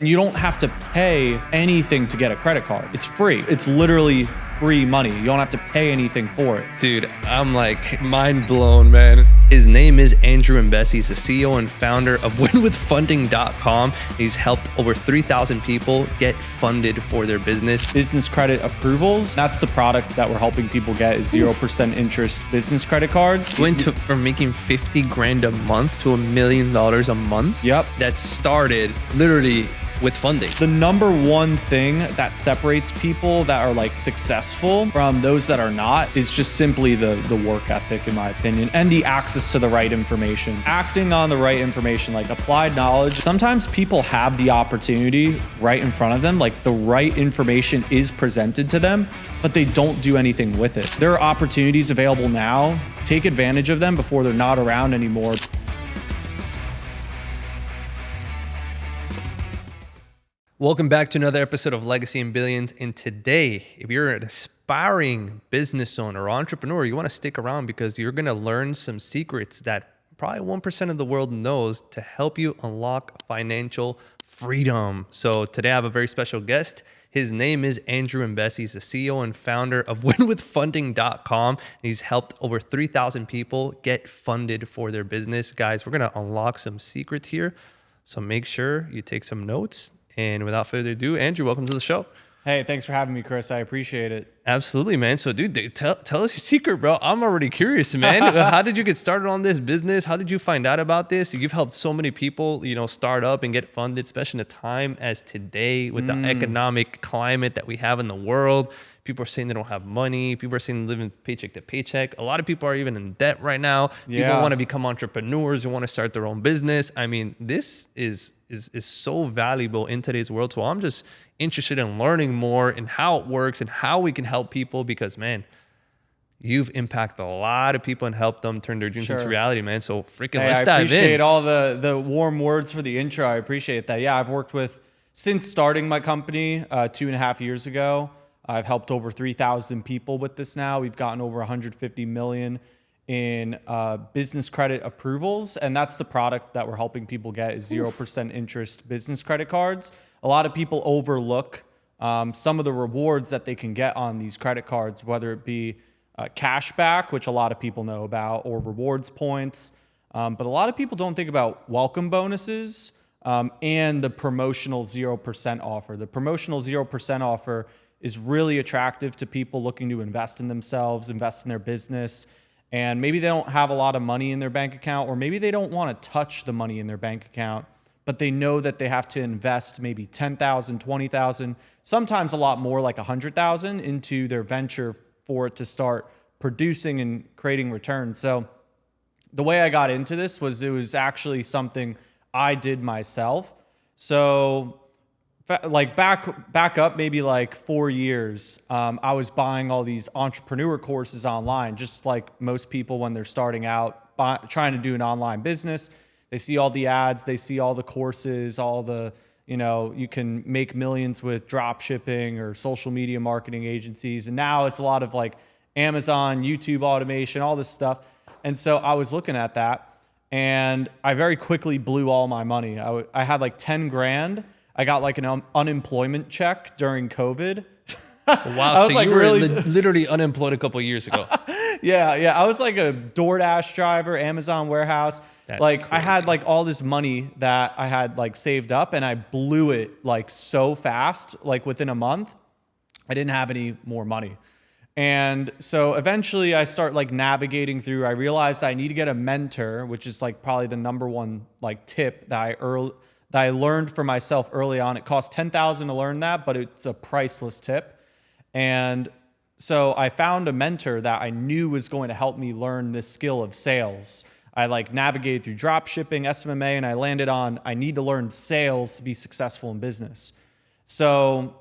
You don't have to pay anything to get a credit card. It's free. It's literally free money. You don't have to pay anything for it. Dude, I'm like mind blown, man. His name is Andrew Imbesi. He's the CEO and founder of winwithfunding.com. He's helped over 3,000 people get funded for their business. Business credit approvals, that's the product that we're helping people get, is 0% interest business credit cards. Went from making 50 grand a month to $1 million a month. Yep. That started literally with funding. The number one thing that separates people that are like successful from those that are not is just simply the work ethic, in my opinion, and the access to the right information. Acting on the right information, like applied knowledge. Sometimes people have the opportunity right in front of them, like the right information is presented to them, but they don't do anything with it. There are opportunities available now. Take advantage of them before they're not around anymore. Welcome back to another episode of Legacy and Billions. And today, if you're an aspiring business owner or entrepreneur, you want to stick around because you're going to learn some secrets that probably 1% of the world knows to help you unlock financial freedom. So today I have a very special guest. His name is Andrew Imbesi. He's the CEO and founder of winwithfunding.com. And he's helped over 3,000 people get funded for their business. Guys, we're going to unlock some secrets here. So make sure you take some notes. And without further ado, Andrew, welcome to the show. Hey, thanks for having me, Chris. I appreciate it. Absolutely, man. So, dude, tell us your secret, bro. I'm already curious, man. How did you get started on this business? How did you find out about this? You've helped so many people, start up and get funded, especially in a time as today with the economic climate that we have in the world. People are saying they don't have money. People are saying they're living paycheck to paycheck. A lot of people are even in debt right now. People want to become entrepreneurs who want to start their own business. I mean, this is so valuable in today's world. So I'm just interested in learning more and how it works and how we can help people because, man, you've impacted a lot of people and helped them turn their dreams into reality, man. So let's dive in. I appreciate all the warm words for the intro. I appreciate that. Yeah, I've worked with, since starting my company 2.5 years ago, I've helped over 3,000 people with this now. We've gotten over 150 million in business credit approvals. And that's the product that we're helping people get is 0% interest business credit cards. A lot of people overlook some of the rewards that they can get on these credit cards, whether it be cash back, which a lot of people know about, or rewards points. But a lot of people don't think about welcome bonuses and the promotional 0% offer. The promotional 0% offer is really attractive to people looking to invest in themselves, invest in their business. And maybe they don't have a lot of money in their bank account, or maybe they don't want to touch the money in their bank account, but they know that they have to invest maybe 10,000, 20,000, sometimes a lot more, like 100,000 into their venture for it to start producing and creating returns. So the way I got into this was it was actually something I did myself. So like back up maybe like 4 years, I was buying all these entrepreneur courses online, just like most people when they're starting out, trying to do an online business. They see all the ads, they see all the courses, all the, you can make millions with drop shipping or social media marketing agencies. And now it's a lot of like Amazon, YouTube automation, all this stuff. And so I was looking at that and I very quickly blew all my money. I had like 10 grand. I got like an unemployment check during COVID. Wow, so like you were literally unemployed a couple of years ago. Yeah. I was like a DoorDash driver, Amazon warehouse. That's like crazy. I had like all this money that I had like saved up and I blew it like so fast, like within a month. I didn't have any more money. And so eventually I start like navigating through, I realized I need to get a mentor, which is like probably the number one like tip that I learned for myself early on. It cost $10,000 to learn that, but it's a priceless tip. And so I found a mentor that I knew was going to help me learn this skill of sales. I like navigated through drop shipping, SMMA, and I landed on, I need to learn sales to be successful in business. So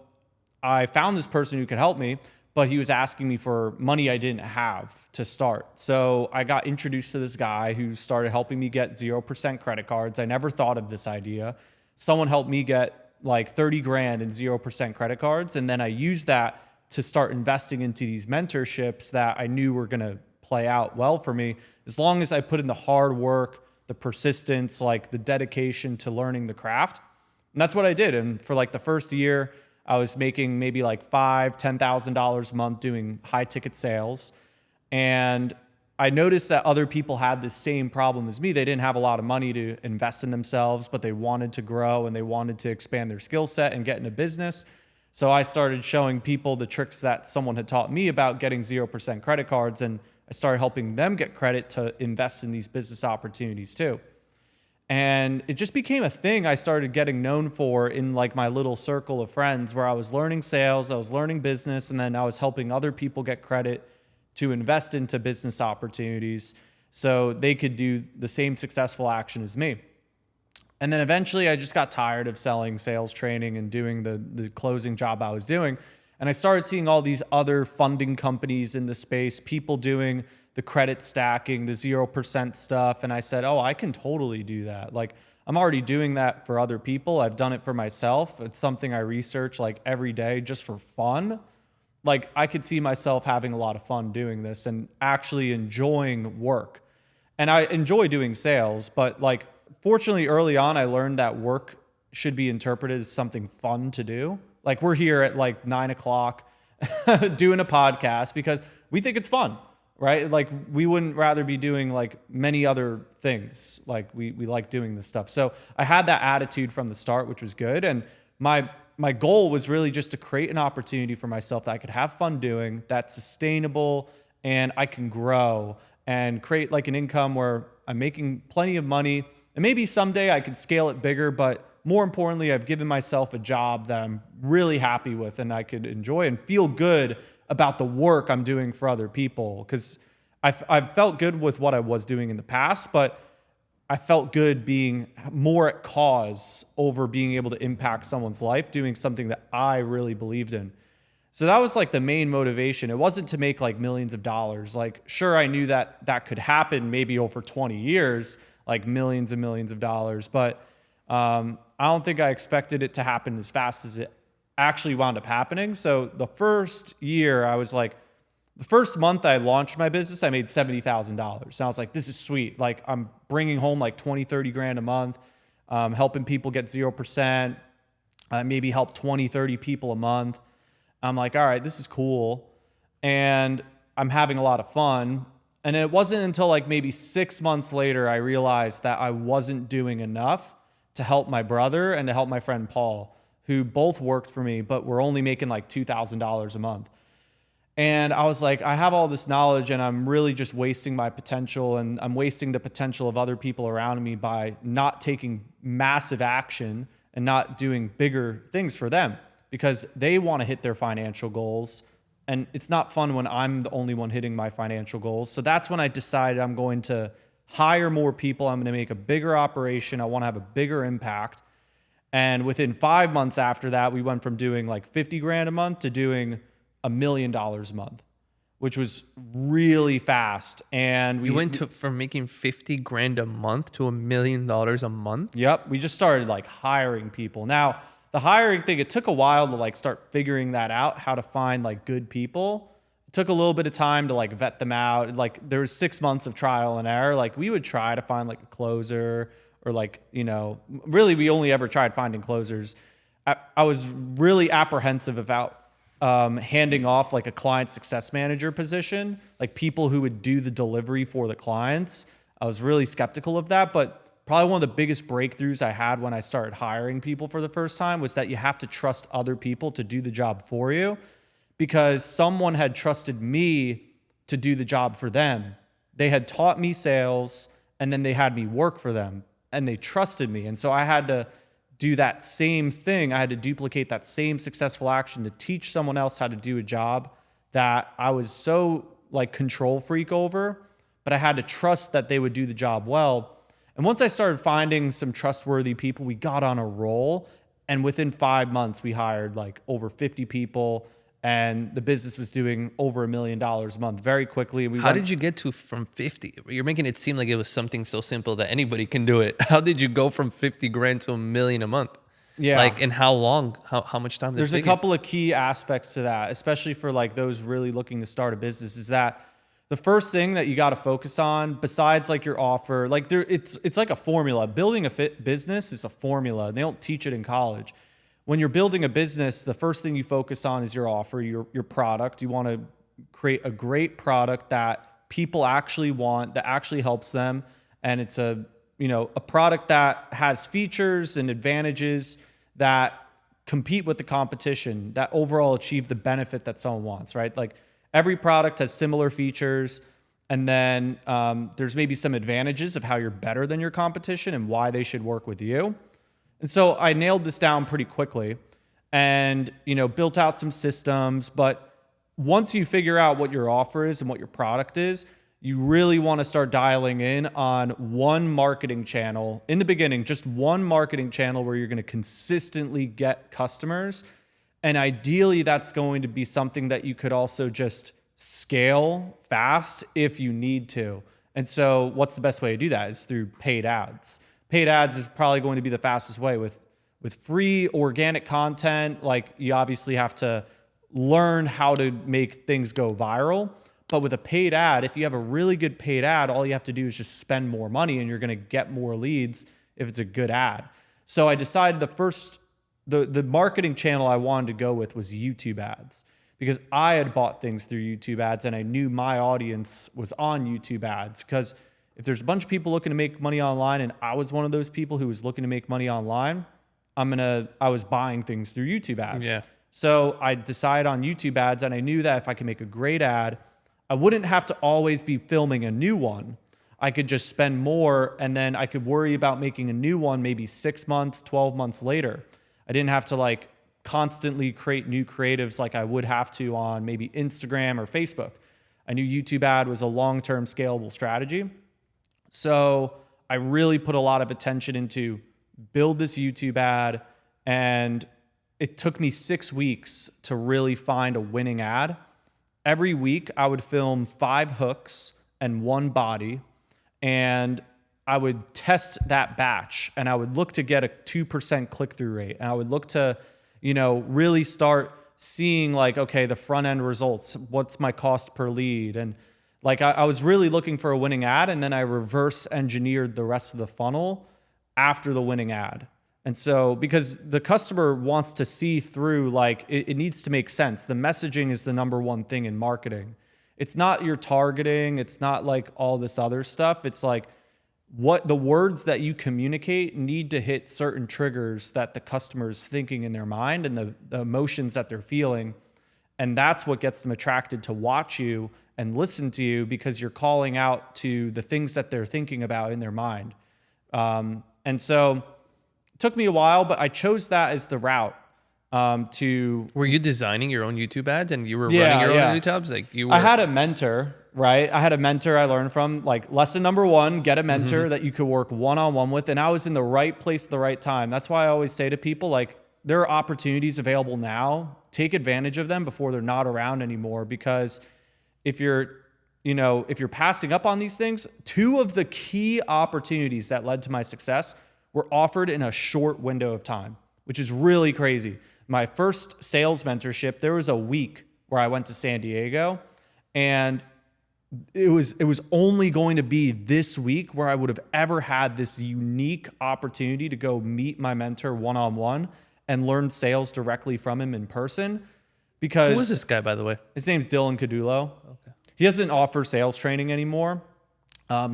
I found this person who could help me, but he was asking me for money I didn't have to start. So I got introduced to this guy who started helping me get 0% credit cards. I never thought of this idea. Someone helped me get like 30 grand in 0% credit cards. And then I used that to start investing into these mentorships that I knew were going to play out well for me. As long as I put in the hard work, the persistence, like the dedication to learning the craft. And that's what I did. And for like the first year, I was making maybe like $10,000 a month doing high ticket sales. And I noticed that other people had the same problem as me. They didn't have a lot of money to invest in themselves, but they wanted to grow and they wanted to expand their skill set and get in a business. So I started showing people the tricks that someone had taught me about getting 0% credit cards. And I started helping them get credit to invest in these business opportunities too. And it just became a thing I started getting known for in like my little circle of friends, where I was learning sales, I was learning business, and then I was helping other people get credit to invest into business opportunities so they could do the same successful action as me. And then eventually I just got tired of selling sales training and doing the closing job I was doing. And I started seeing all these other funding companies in the space, people doing the credit stacking, the 0% stuff. And I said, oh, I can totally do that. Like, I'm already doing that for other people. I've done it for myself. It's something I research like every day just for fun. Like, I could see myself having a lot of fun doing this and actually enjoying work. And I enjoy doing sales, but like, fortunately early on, I learned that work should be interpreted as something fun to do. Like, we're here at like 9 o'clock doing a podcast because we think it's fun, right? Like, we wouldn't rather be doing like many other things. Like, we like doing this stuff. So I had that attitude from the start, which was good. And my goal was really just to create an opportunity for myself that I could have fun doing, that's sustainable, and I can grow and create like an income where I'm making plenty of money. And maybe someday I could scale it bigger, but more importantly, I've given myself a job that I'm really happy with and I could enjoy and feel good about the work I'm doing for other people. Because I felt good with what I was doing in the past, but I felt good being more at cause over being able to impact someone's life, doing something that I really believed in. So that was like the main motivation. It wasn't to make like millions of dollars. Like, sure, I knew that that could happen maybe over 20 years, like millions and millions of dollars. But I don't think I expected it to happen as fast as it actually wound up happening. So the first year I was like, the first month I launched my business, I made $70,000. And I was like, this is sweet. Like, I'm bringing home like 20, 30 grand a month, helping people get 0%, maybe help 20, 30 people a month. I'm like, all right, this is cool. And I'm having a lot of fun. And it wasn't until like maybe 6 months later, I realized that I wasn't doing enough to help my brother and to help my friend Paul, who both worked for me, but were only making like $2,000 a month. And I was like, I have all this knowledge and I'm really just wasting my potential, and I'm wasting the potential of other people around me by not taking massive action and not doing bigger things for them, because they want to hit their financial goals. And it's not fun when I'm the only one hitting my financial goals. So that's when I decided I'm going to hire more people. I'm going to make a bigger operation. I want to have a bigger impact. And within 5 months after that, we went from doing like 50 grand a month to doing $1 million a month, which was really fast. And You went from making 50 grand a month to $1 million a month? Yep. We just started like hiring people. Now, the hiring thing, it took a while to like start figuring that out, how to find like good people. It took a little bit of time to like vet them out. Like, there was 6 months of trial and error. Like, we would try to find like a closer, or like, you know, really we only ever tried finding closers. I was really apprehensive about handing off like a client success manager position, like people who would do the delivery for the clients. I was really skeptical of that, but probably one of the biggest breakthroughs I had when I started hiring people for the first time was that you have to trust other people to do the job for you, because someone had trusted me to do the job for them. They had taught me sales and then they had me work for them and they trusted me. And so I had to do that same thing. I had to duplicate that same successful action to teach someone else how to do a job that I was so like control freak over, but I had to trust that they would do the job well. And once I started finding some trustworthy people, we got on a roll. And within 5 months, we hired like over 50 people, and the business was doing over $1 million a month very quickly. How did you get to from 50? You're making it seem like it was something so simple that anybody can do it. How did you go from 50 grand to $1 million a month? Yeah. Like, and how long? How much time did it take? There's a couple of key aspects to that, especially for like those really looking to start a business, is that the first thing that you got to focus on, besides like your offer, like it's like a formula. Building a fit business is a formula. They don't teach it in college. When you're building a business, the first thing you focus on is your offer, your product. You want to create a great product that people actually want, that actually helps them, and it's a product that has features and advantages that compete with the competition, that overall achieve the benefit that someone wants, right? Like every product has similar features, and then there's maybe some advantages of how you're better than your competition and why they should work with you. And so I nailed this down pretty quickly and, built out some systems. But once you figure out what your offer is and what your product is, you really want to start dialing in on one marketing channel in the beginning, just one marketing channel where you're going to consistently get customers. And ideally, that's going to be something that you could also just scale fast if you need to. And so what's the best way to do that is through paid ads. Paid ads is probably going to be the fastest way. With free organic content, like you obviously have to learn how to make things go viral. But with a paid ad, if you have a really good paid ad, all you have to do is just spend more money and you're going to get more leads if it's a good ad. So I decided the marketing channel I wanted to go with was YouTube ads, because I had bought things through YouTube ads and I knew my audience was on YouTube ads. Because if there's a bunch of people looking to make money online and I was one of those people who was looking to make money online, I was buying things through YouTube ads. Yeah. So I decided on YouTube ads, and I knew that if I could make a great ad, I wouldn't have to always be filming a new one. I could just spend more, and then I could worry about making a new one maybe 6 months, 12 months later. I didn't have to like constantly create new creatives like I would have to on maybe Instagram or Facebook. I knew YouTube ad was a long-term scalable strategy. So I really put a lot of attention into build this YouTube ad, and it took me 6 weeks to really find a winning ad. Every week I would film 5 hooks and 1 body, and I would test that batch, and I would look to get a 2% click-through rate. And I would look to, really start seeing like, okay, the front end results, what's my cost per lead? And like, I was really looking for a winning ad, and then I reverse engineered the rest of the funnel after the winning ad. And so, because the customer wants to see through, like it needs to make sense. The messaging is the number one thing in marketing. It's not your targeting. It's not like all this other stuff. It's like what the words that you communicate need to hit certain triggers that the customer is thinking in their mind and the emotions that they're feeling. And that's what gets them attracted to watch you and listen to you, because you're calling out to the things that they're thinking about in their mind. And so it took me a while, but I chose that as the route. Were you designing your own YouTube ads and you were running your own YouTubes? Like I had a mentor, right? I had a mentor I learned from. Like lesson number 1, get a mentor that you could work one-on-one with. And I was in the right place at the right time. That's why I always say to people, like, there are opportunities available now. Take advantage of them before they're not around anymore. Because if you're passing up on these things, 2 of the key opportunities that led to my success were offered in a short window of time, which is really crazy. My first sales mentorship, there was a week where I went to San Diego, and it was only going to be this week where I would have ever had this unique opportunity to go meet my mentor one-on-one and learn sales directly from him in person. Because who is this guy, by the way? His name's Dylan Cadulo. Okay. He doesn't offer sales training anymore.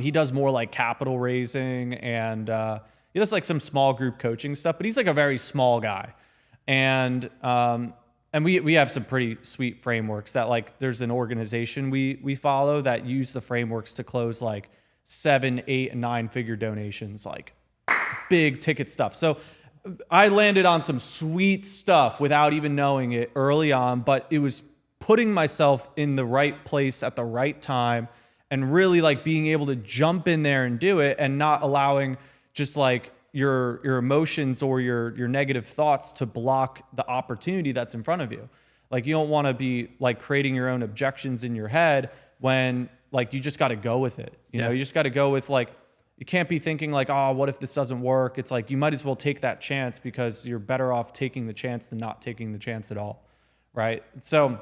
He does more like capital raising, and he does like some small group coaching stuff, but he's like a very small guy. And we have some pretty sweet frameworks that, like, there's an organization we follow that use the frameworks to close like 7, 8, and 9-figure donations, like big ticket stuff. So I landed on some sweet stuff without even knowing it early on, but it was putting myself in the right place at the right time and really like being able to jump in there and do it, and not allowing just like your emotions or your negative thoughts to block the opportunity that's in front of you. Like, you don't want to be like creating your own objections in your head when like you just got to go with it. You know, you just got to go with, like, you can't be thinking like, oh, what if this doesn't work? It's like, you might as well take that chance, because you're better off taking the chance than not taking the chance at all. Right. So,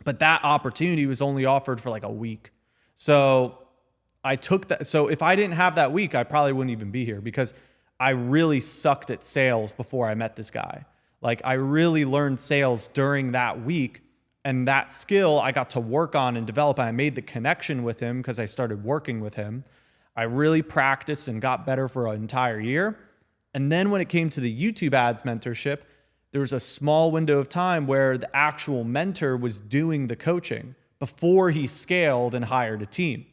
but that opportunity was only offered for like a week. So I took that. So if I didn't have that week, I probably wouldn't even be here because I really sucked at sales before I met this guy. Like I really learned sales during that week, and that skill I got to work on and develop. I made the connection with him because I started working with him. I really practiced and got better for an entire year. And then when it came to the YouTube ads mentorship, there was a small window of time where the actual mentor was doing the coaching before he scaled and hired a team.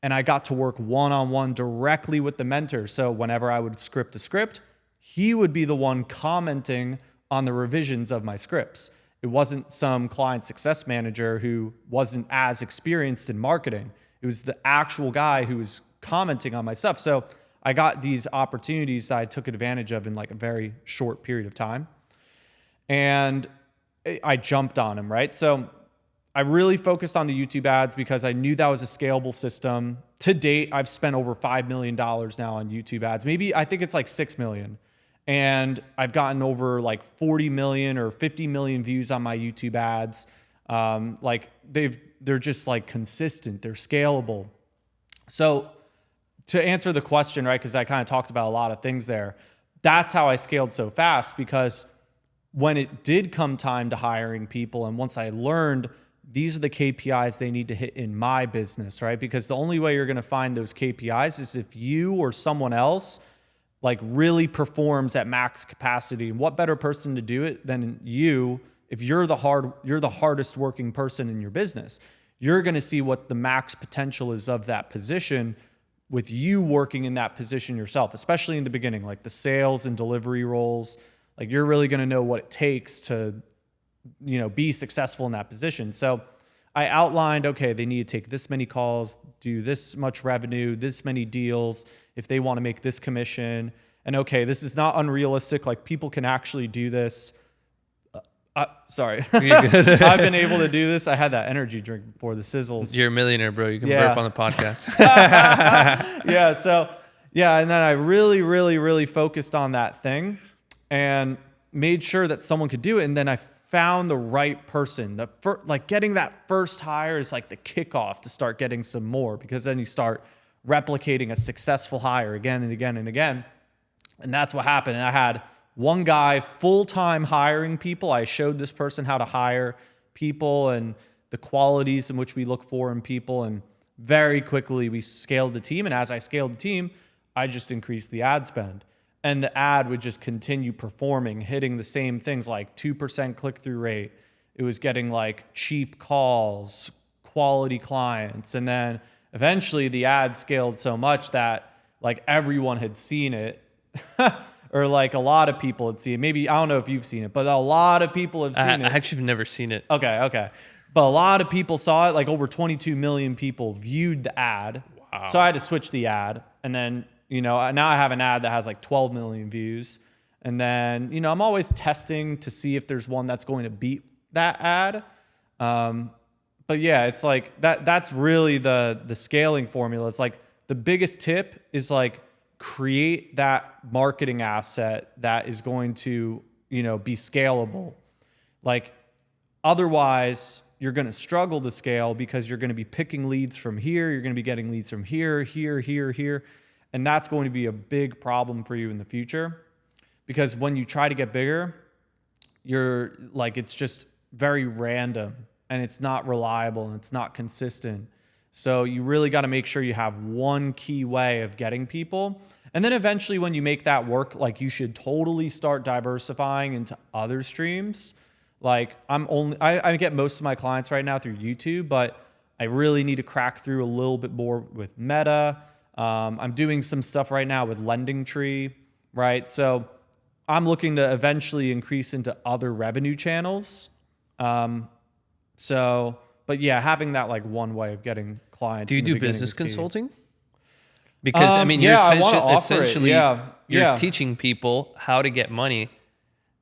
And I got to work one-on-one directly with the mentor. So whenever I would script a script, he would be the one commenting on the revisions of my scripts. It wasn't some client success manager who wasn't as experienced in marketing. It was the actual guy who was commenting on my stuff. So I got these opportunities that I took advantage of in like a very short period of time. And I jumped on him, right? So I really focused on the YouTube ads because I knew that was a scalable system. To date, I've spent over $5 million now on YouTube ads. Maybe I think it's like 6 million. And I've gotten over like 40 million or 50 million views on my YouTube ads. Like they're just like consistent, they're scalable. So to answer the question, right, because I kind of talked about a lot of things there, that's how I scaled so fast, because when it did come time to hiring people, and once I learned these are the KPIs they need to hit in my business, right? Because the only way you're going to find those KPIs is if you or someone else like really performs at max capacity. And what better person to do it than you? If you're the hardest working person in your business, you're going to see what the max potential is of that position with you working in that position yourself, especially in the beginning, like the sales and delivery roles. Like you're really going to know what it takes to, be successful in that position. So I outlined, okay, they need to take this many calls, do this much revenue, this many deals, if they want to make this commission. And okay, this is not unrealistic. Like people can actually do this. Sorry. I've been able to do this. I had that energy drink before the sizzles. You're a millionaire, bro. You can burp on the podcast. And then I really, really, really focused on that thing and made sure that someone could do it. And then I found the right person. Getting that first hire is like the kickoff to start getting some more, because then you start replicating a successful hire again and again and again. And that's what happened. And I had one guy full-time hiring people. I showed this person how to hire people and the qualities in which we look for in people. And very quickly we scaled the team. And as I scaled the team, I just increased the ad spend. And the ad would just continue performing, hitting the same things like 2% click-through rate. It was getting like cheap calls, quality clients. And then eventually the ad scaled so much that like everyone had seen it. Or like a lot of people had seen it. Maybe, I don't know if you've seen it, but a lot of people have seen it. I actually have never seen it. Okay. But a lot of people saw it. Like over 22 million people viewed the ad. Wow. So I had to switch the ad. And then, now I have an ad that has like 12 million views. And then, I'm always testing to see if there's one that's going to beat that ad. But yeah, it's like that's really the scaling formula. It's like the biggest tip is like, create that marketing asset that is going to, be scalable. Like otherwise you're going to struggle to scale because you're going to be picking leads from here. You're going to be getting leads from here. And that's going to be a big problem for you in the future, because when you try to get bigger, you're like, it's just very random and it's not reliable and it's not consistent. So you really got to make sure you have one key way of getting people. And then eventually when you make that work, like you should totally start diversifying into other streams. Like I get most of my clients right now through YouTube, but I really need to crack through a little bit more with Meta. I'm doing some stuff right now with Lending Tree, right? So I'm looking to eventually increase into other revenue channels. But yeah, having that like one way of getting clients. Do you do business consulting? Because you're essentially you're teaching people how to get money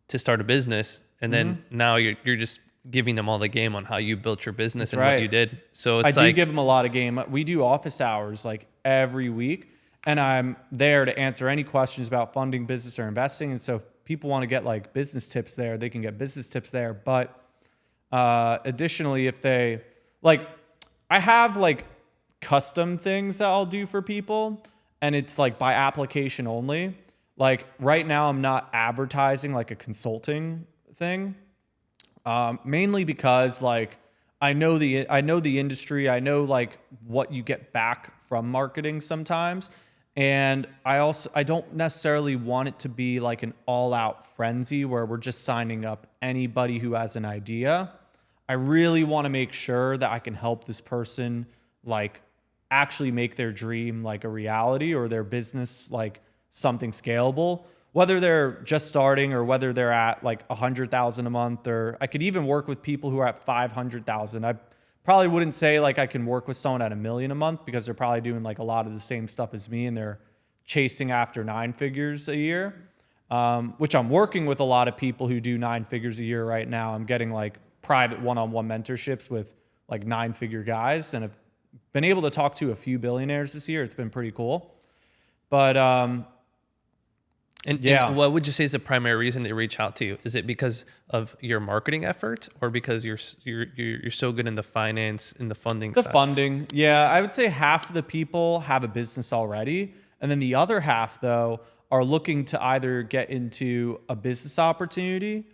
to start a business, and then now you're just giving them all the game on how you built your business and what you did. So it's I do give them a lot of game. We do office hours like every week, and I'm there to answer any questions about funding, business, or investing. And so if people want to get like business tips there, they can get business tips there. But additionally, if they like, I have like custom things that I'll do for people, and it's like by application only. Like right now, I'm not advertising like a consulting thing, mainly because like I know the industry, I know like what you get back from marketing sometimes, and I don't necessarily want it to be like an all out frenzy where we're just signing up anybody who has an idea. I really want to make sure that I can help this person like actually make their dream like a reality, or their business like something scalable, whether they're just starting or whether they're at like 100,000 a month, or I could even work with people who are at 500,000. I probably wouldn't say like I can work with someone at $1 million a month, because they're probably doing like a lot of the same stuff as me and they're chasing after 9 figures a year. Which I'm working with a lot of people who do 9 figures a year right now. I'm getting like private one-on-one mentorships with like 9-figure guys, and I've been able to talk to a few billionaires this year. It's been pretty cool. But and what would you say is the primary reason they reach out to you? Is it because of your marketing efforts, or because you're so good in the finance and the funding side? Funding, yeah. I would say half of the people have a business already, and then the other half though are looking to either get into a business opportunity,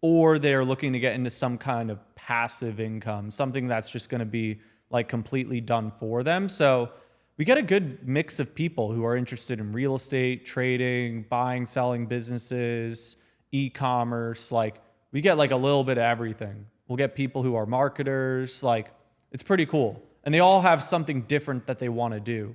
or they're looking to get into some kind of passive income, something that's just going to be like completely done for them. So we get a good mix of people who are interested in real estate, trading, buying, selling businesses, e-commerce. Like we get like a little bit of everything. We'll get people who are marketers. Like it's pretty cool. And they all have something different that they want to do.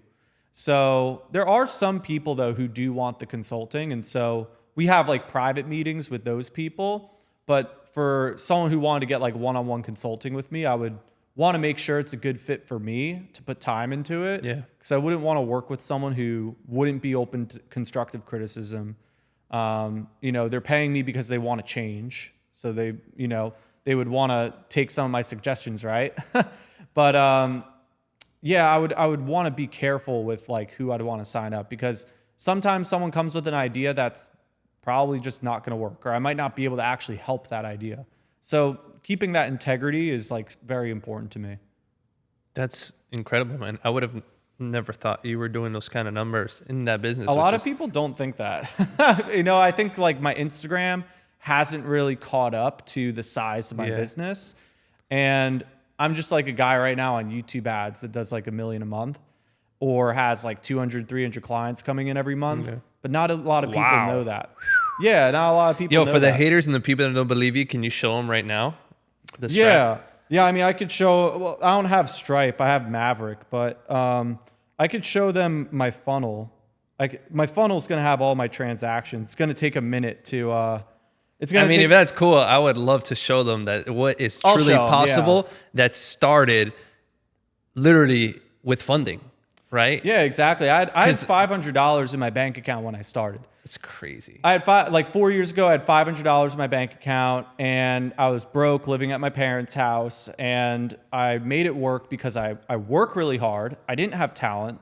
So there are some people though who do want the consulting. And so we have like private meetings with those people. But for someone who wanted to get like one-on-one consulting with me, I would want to make sure it's a good fit for me to put time into it. Yeah. Because I wouldn't want to work with someone who wouldn't be open to constructive criticism. They're paying me because they want to change. So they would want to take some of my suggestions, right? But I would want to be careful with like who I'd want to sign up, because sometimes someone comes with an idea that's probably just not going to work, or I might not be able to actually help that idea. So keeping that integrity is like very important to me. That's incredible, man. I would have never thought you were doing those kind of numbers in that business. A lot of people don't think that. I think like my Instagram hasn't really caught up to the size of my business. And I'm just like a guy right now on YouTube ads that does like $1 million a month, or has like 200, 300 clients coming in every month. Okay. But not a lot of people know that. Yeah, not a lot of people know that. For the haters and the people that don't believe you, can you show them right now? Yeah. I mean, I could show, well, I don't have Stripe. I have Maverick, but I could show them my funnel. My funnel's going to have all my transactions. It's going to take a minute to, if that's cool, I would love to show them that what is truly possible that started literally with funding, right? Yeah, exactly. I had $500 in my bank account when I started. It's crazy. I had 4 years ago, I had $500 in my bank account, and I was broke living at my parents' house, and I made it work because I work really hard. I didn't have talent.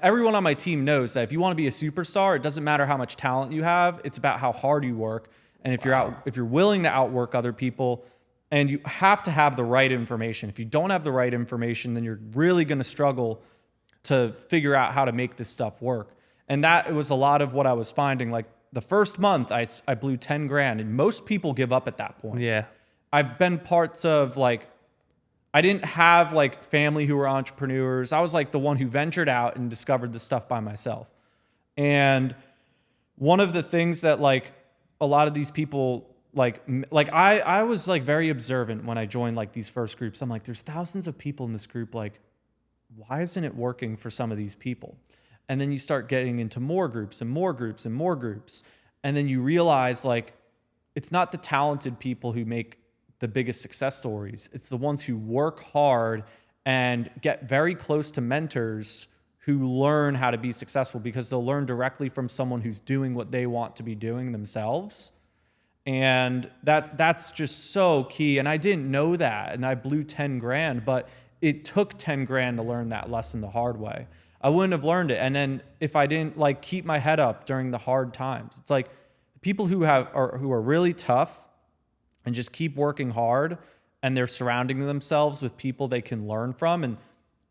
Everyone on my team knows that if you want to be a superstar, it doesn't matter how much talent you have. It's about how hard you work. And if you're willing to outwork other people, and you have to have the right information. If you don't have the right information, then you're really going to struggle to figure out how to make this stuff work. And that was a lot of what I was finding. Like the first month, I blew 10 grand, and most people give up at that point. Yeah. I've been parts of like, I didn't have like family who were entrepreneurs. I was like the one who ventured out and discovered this stuff by myself. And one of the things that like a lot of these people like I was like very observant when I joined like these first groups. I'm like, there's thousands of people in this group. Like, why isn't it working for some of these people? And then you start getting into more groups and more groups and more groups. And then you realize like, it's not the talented people who make the biggest success stories. It's the ones who work hard and get very close to mentors who learn how to be successful, because they'll learn directly from someone who's doing what they want to be doing themselves. And that's just so key. And I didn't know that. And I blew 10 grand, but it took 10 grand to learn that lesson the hard way. I wouldn't have learned it. And then if I didn't like keep my head up during the hard times, it's like people who are really tough and just keep working hard, and they're surrounding themselves with people they can learn from. And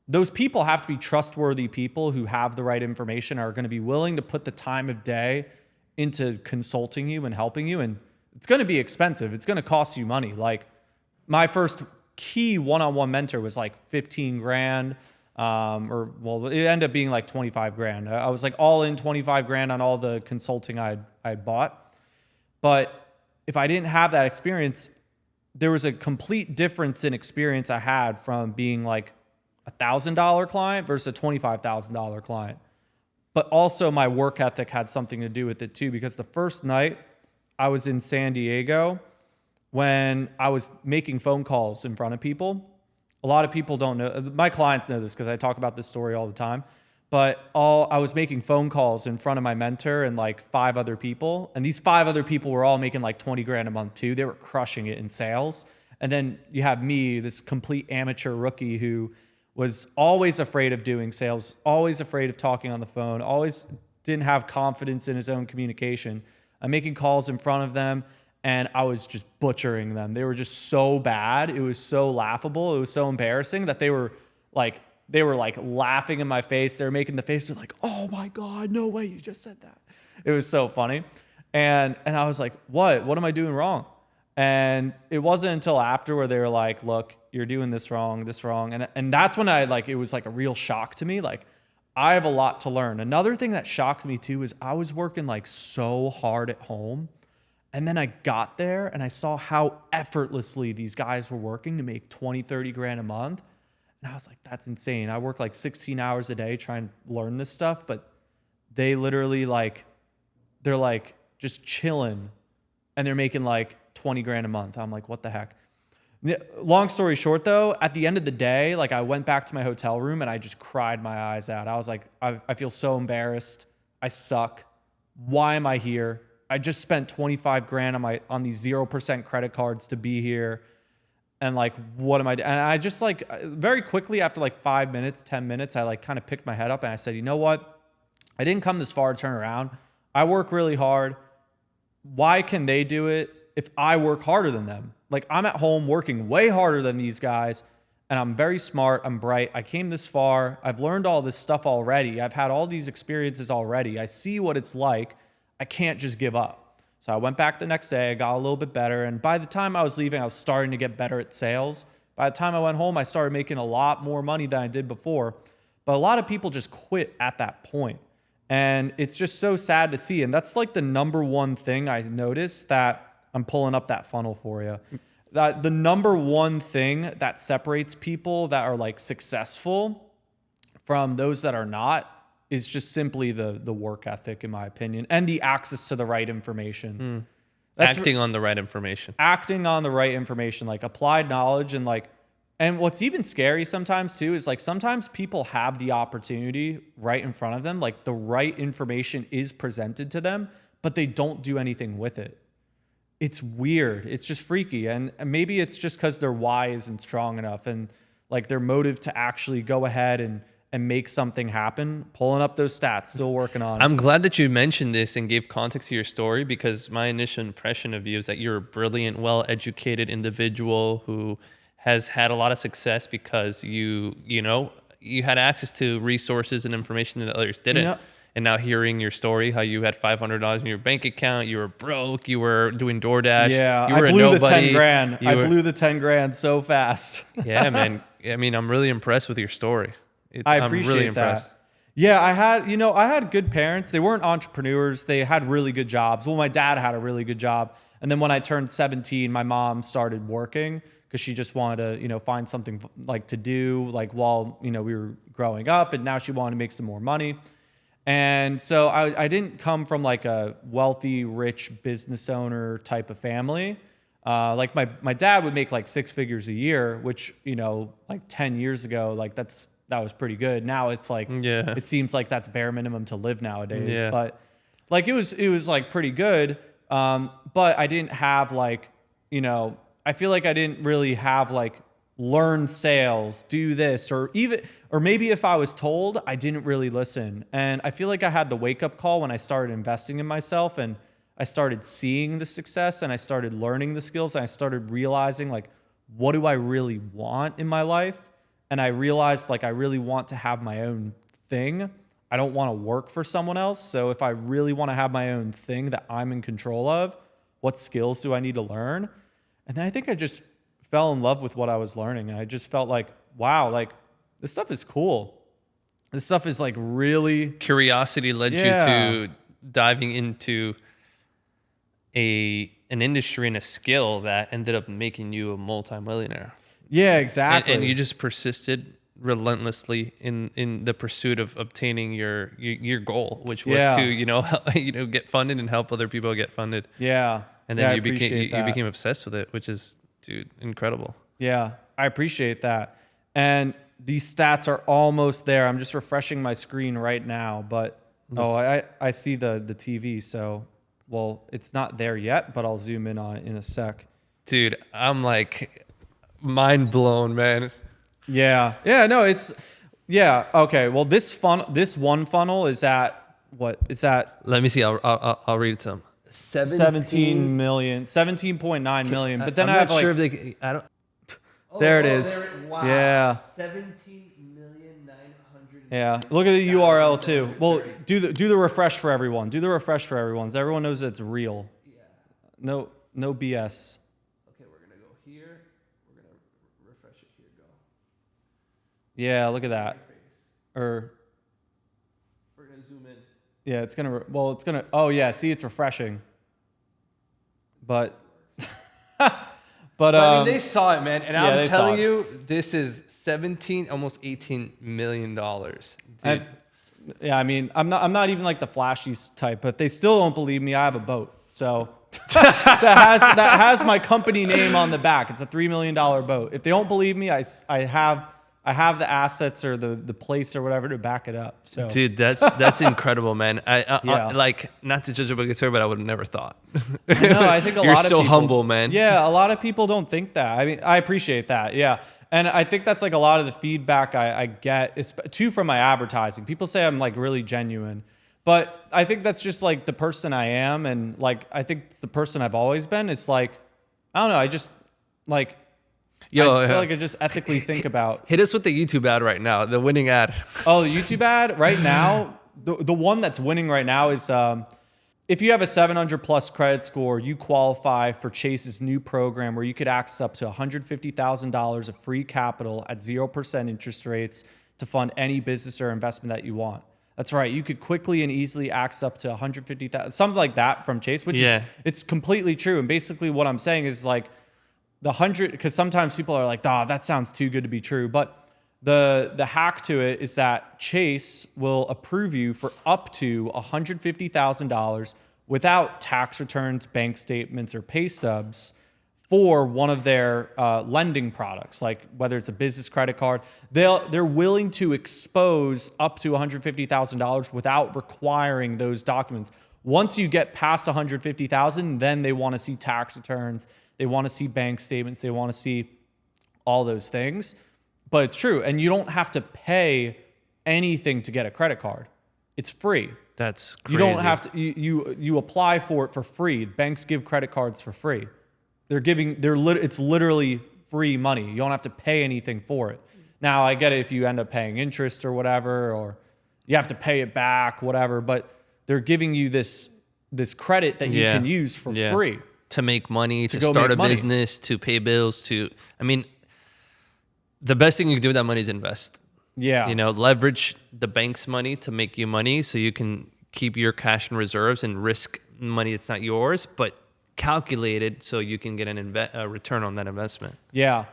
those people have to be trustworthy people who have the right information, are going to be willing to put the time of day into consulting you and helping you. And it's going to be expensive. It's going to cost you money. Like my first key one-on-one mentor was like 15 grand. It ended up being like 25 grand. I was like all in 25 grand on all the consulting I'd bought. But if I didn't have that experience, there was a complete difference in experience I had from being like $1,000 client versus a $25,000 client. But also my work ethic had something to do with it too, because the first night I was in San Diego, when I was making phone calls in front of people, a lot of people don't know, my clients know this because I talk about this story all the time, but I was making phone calls in front of my mentor and like 5 other people. And these 5 other people were all making like 20 grand a month too. They were crushing it in sales. And then you have me, this complete amateur rookie who was always afraid of doing sales, always afraid of talking on the phone, always didn't have confidence in his own communication. I'm making calls in front of them and I was just butchering them. They were just so bad. It was so laughable. It was so embarrassing that they were like laughing in my face. They were making the face. They're like, "Oh my God, no way you just said that." It was so funny. And I was like, what am I doing wrong? And it wasn't until after where they were like, "Look, you're doing this wrong. And that's when it was like a real shock to me. Like I have a lot to learn. Another thing that shocked me too is I was working like so hard at home. And then I got there and I saw how effortlessly these guys were working to make 20, 30 grand a month. And I was like, that's insane. I work like 16 hours a day trying to learn this stuff, but they literally they're like just chilling and they're making like 20 grand a month. I'm like, what the heck? Long story short though, at the end of the day, like I went back to my hotel room and I just cried my eyes out. I was like, I feel so embarrassed. I suck. Why am I here? I just spent 25 grand on these 0% credit cards to be here. And like, what am I doing? And I just like very quickly after like 5 minutes, 10 minutes, I like kind of picked my head up and I said, you know what? I didn't come this far to turn around. I work really hard. Why can they do it if I work harder than them? Like I'm at home working way harder than these guys and I'm very smart. I'm bright. I came this far. I've learned all this stuff already. I've had all these experiences already. I see what it's like. I can't just give up. So I went back the next day. I got a little bit better. And by the time I was leaving, I was starting to get better at sales. By the time I went home, I started making a lot more money than I did before. But a lot of people just quit at that point. And it's just so sad to see. And that's like the number one thing I noticed that I'm pulling up that funnel for you. That the number one thing that separates people that are like successful from those that are not is just simply the work ethic, in my opinion, and the access to the right information. Acting on the right information. Acting on the right information, like applied knowledge and what's even scary sometimes too is like sometimes people have the opportunity right in front of them, like the right information is presented to them, but they don't do anything with it. It's weird. It's just freaky. And maybe it's just because their why isn't strong enough and like their motive to actually go ahead and make something happen. Pulling up those stats, still working on it. I'm glad that you mentioned this and gave context to your story because my initial impression of you is that you're a brilliant, well-educated individual who has had a lot of success because you had access to resources and information that others didn't. And now hearing your story, how you had $500 in your bank account, you were broke, you were doing DoorDash. Yeah, you were I blew the 10 grand. I blew the 10 grand so fast. Yeah, man. I mean, I'm really impressed with your story. I appreciate that. Yeah, I had good parents. They weren't entrepreneurs. They had really good jobs. Well, my dad had a really good job. And then when I turned 17, my mom started working because she just wanted to, find something like to do like while, we were growing up. And now she wanted to make some more money. And so I didn't come from like a wealthy, rich business owner type of family. Like my dad would make like 6 figures a year, which, like 10 years ago, like that was pretty good. Now it's like, It seems like that's bare minimum to live nowadays. Yeah. But like, it was like pretty good. But I didn't have like, I feel like I didn't really have like learn sales, do this, or maybe if I was told, I didn't really listen. And I feel like I had the wake up call when I started investing in myself and I started seeing the success and I started learning the skills and I started realizing like, what do I really want in my life? And I realized like I really want to have my own thing. I don't want to work for someone else. So if I really want to have my own thing that I'm in control of, what skills do I need to learn? And then I think I just fell in love with what I was learning. And I just felt like, wow, like this stuff is cool. This stuff is like really... Curiosity led you to diving into an industry and a skill that ended up making you a multimillionaire. Yeah, exactly. And you just persisted relentlessly in the pursuit of obtaining your goal, which was to get funded and help other people get funded. Yeah. And then you became obsessed with it, which is, dude, incredible. Yeah, I appreciate that. And these stats are almost there. I'm just refreshing my screen right now, but I see the TV. So, well, it's not there yet, but I'll zoom in on it in a sec. Dude, I'm like mind blown, man. Yeah. Yeah, no, okay. Well, this one funnel is at what? It's at Let me see. I'll read it to him. 17 million, 17.9 million. But then I'm I have not like, sure if they. I don't. there it is. Wow. Yeah. 17,900,000. Yeah. Look at the URL too. Well, do the refresh for everyone. Do the refresh for everyone, so everyone knows it's real. Yeah. No BS. Okay, we're gonna go here. We're gonna refresh it here. Go. Yeah. Look at that. We're gonna zoom in. Yeah, it's gonna. Oh yeah. See, it's refreshing. But. But I mean, they saw it, man, and yeah, I'm they saw telling it. you, this is almost $18 million. Dude. Yeah, I mean, I'm not even like the flashy type, but they still don't believe me. I have a boat, so that has my company name on the back. It's a $3 million boat. If they don't believe me, I have the assets or the place or whatever to back it up. So, Dude, that's incredible, man. Yeah. I like, not to judge a book story, but I would have never thought. No, I think a You're lot of so people, humble, man. Yeah, a lot of people don't think that. I mean, I appreciate that. Yeah. And I think that's like a lot of the feedback I get, too, from my advertising. People say I'm like really genuine, but I think that's just like the person I am. And like, I think it's the person I've always been. It's like, I don't know. I just like, I feel like I just ethically think about. Hit us with the YouTube ad right now, the winning ad. Oh, the YouTube ad right now. The one that's winning right now is if you have a 700 plus credit score, you qualify for Chase's new program where you could access up to $150,000 of free capital at 0% interest rates to fund any business or investment that you want. That's right. You could quickly and easily access up to $150,000, something like that from Chase, which is it's completely true. And basically what I'm saying is like the 100, because sometimes people are like, that sounds too good to be true. But the hack to it is that Chase will approve you for up to $150,000 without tax returns, bank statements, or pay stubs for one of their lending products, like whether it's a business credit card. They're willing to expose up to $150,000 without requiring those documents. Once you get past $150,000, then they want to see tax returns. They want to see bank statements. They want to see all those things. But it's true. And you don't have to pay anything to get a credit card. It's free. That's crazy. You don't have to, you apply for it for free. Banks give credit cards for free. It's literally free money. You don't have to pay anything for it. Now, I get it if you end up paying interest or whatever, or you have to pay it back, whatever, but they're giving you this credit that you can use for free. To make money, to start a business, to pay bills, I mean, the best thing you can do with that money is invest. Yeah. Leverage the bank's money to make you money so you can keep your cash in reserves and risk money that's not yours, but calculated so you can get a return on that investment. Yeah.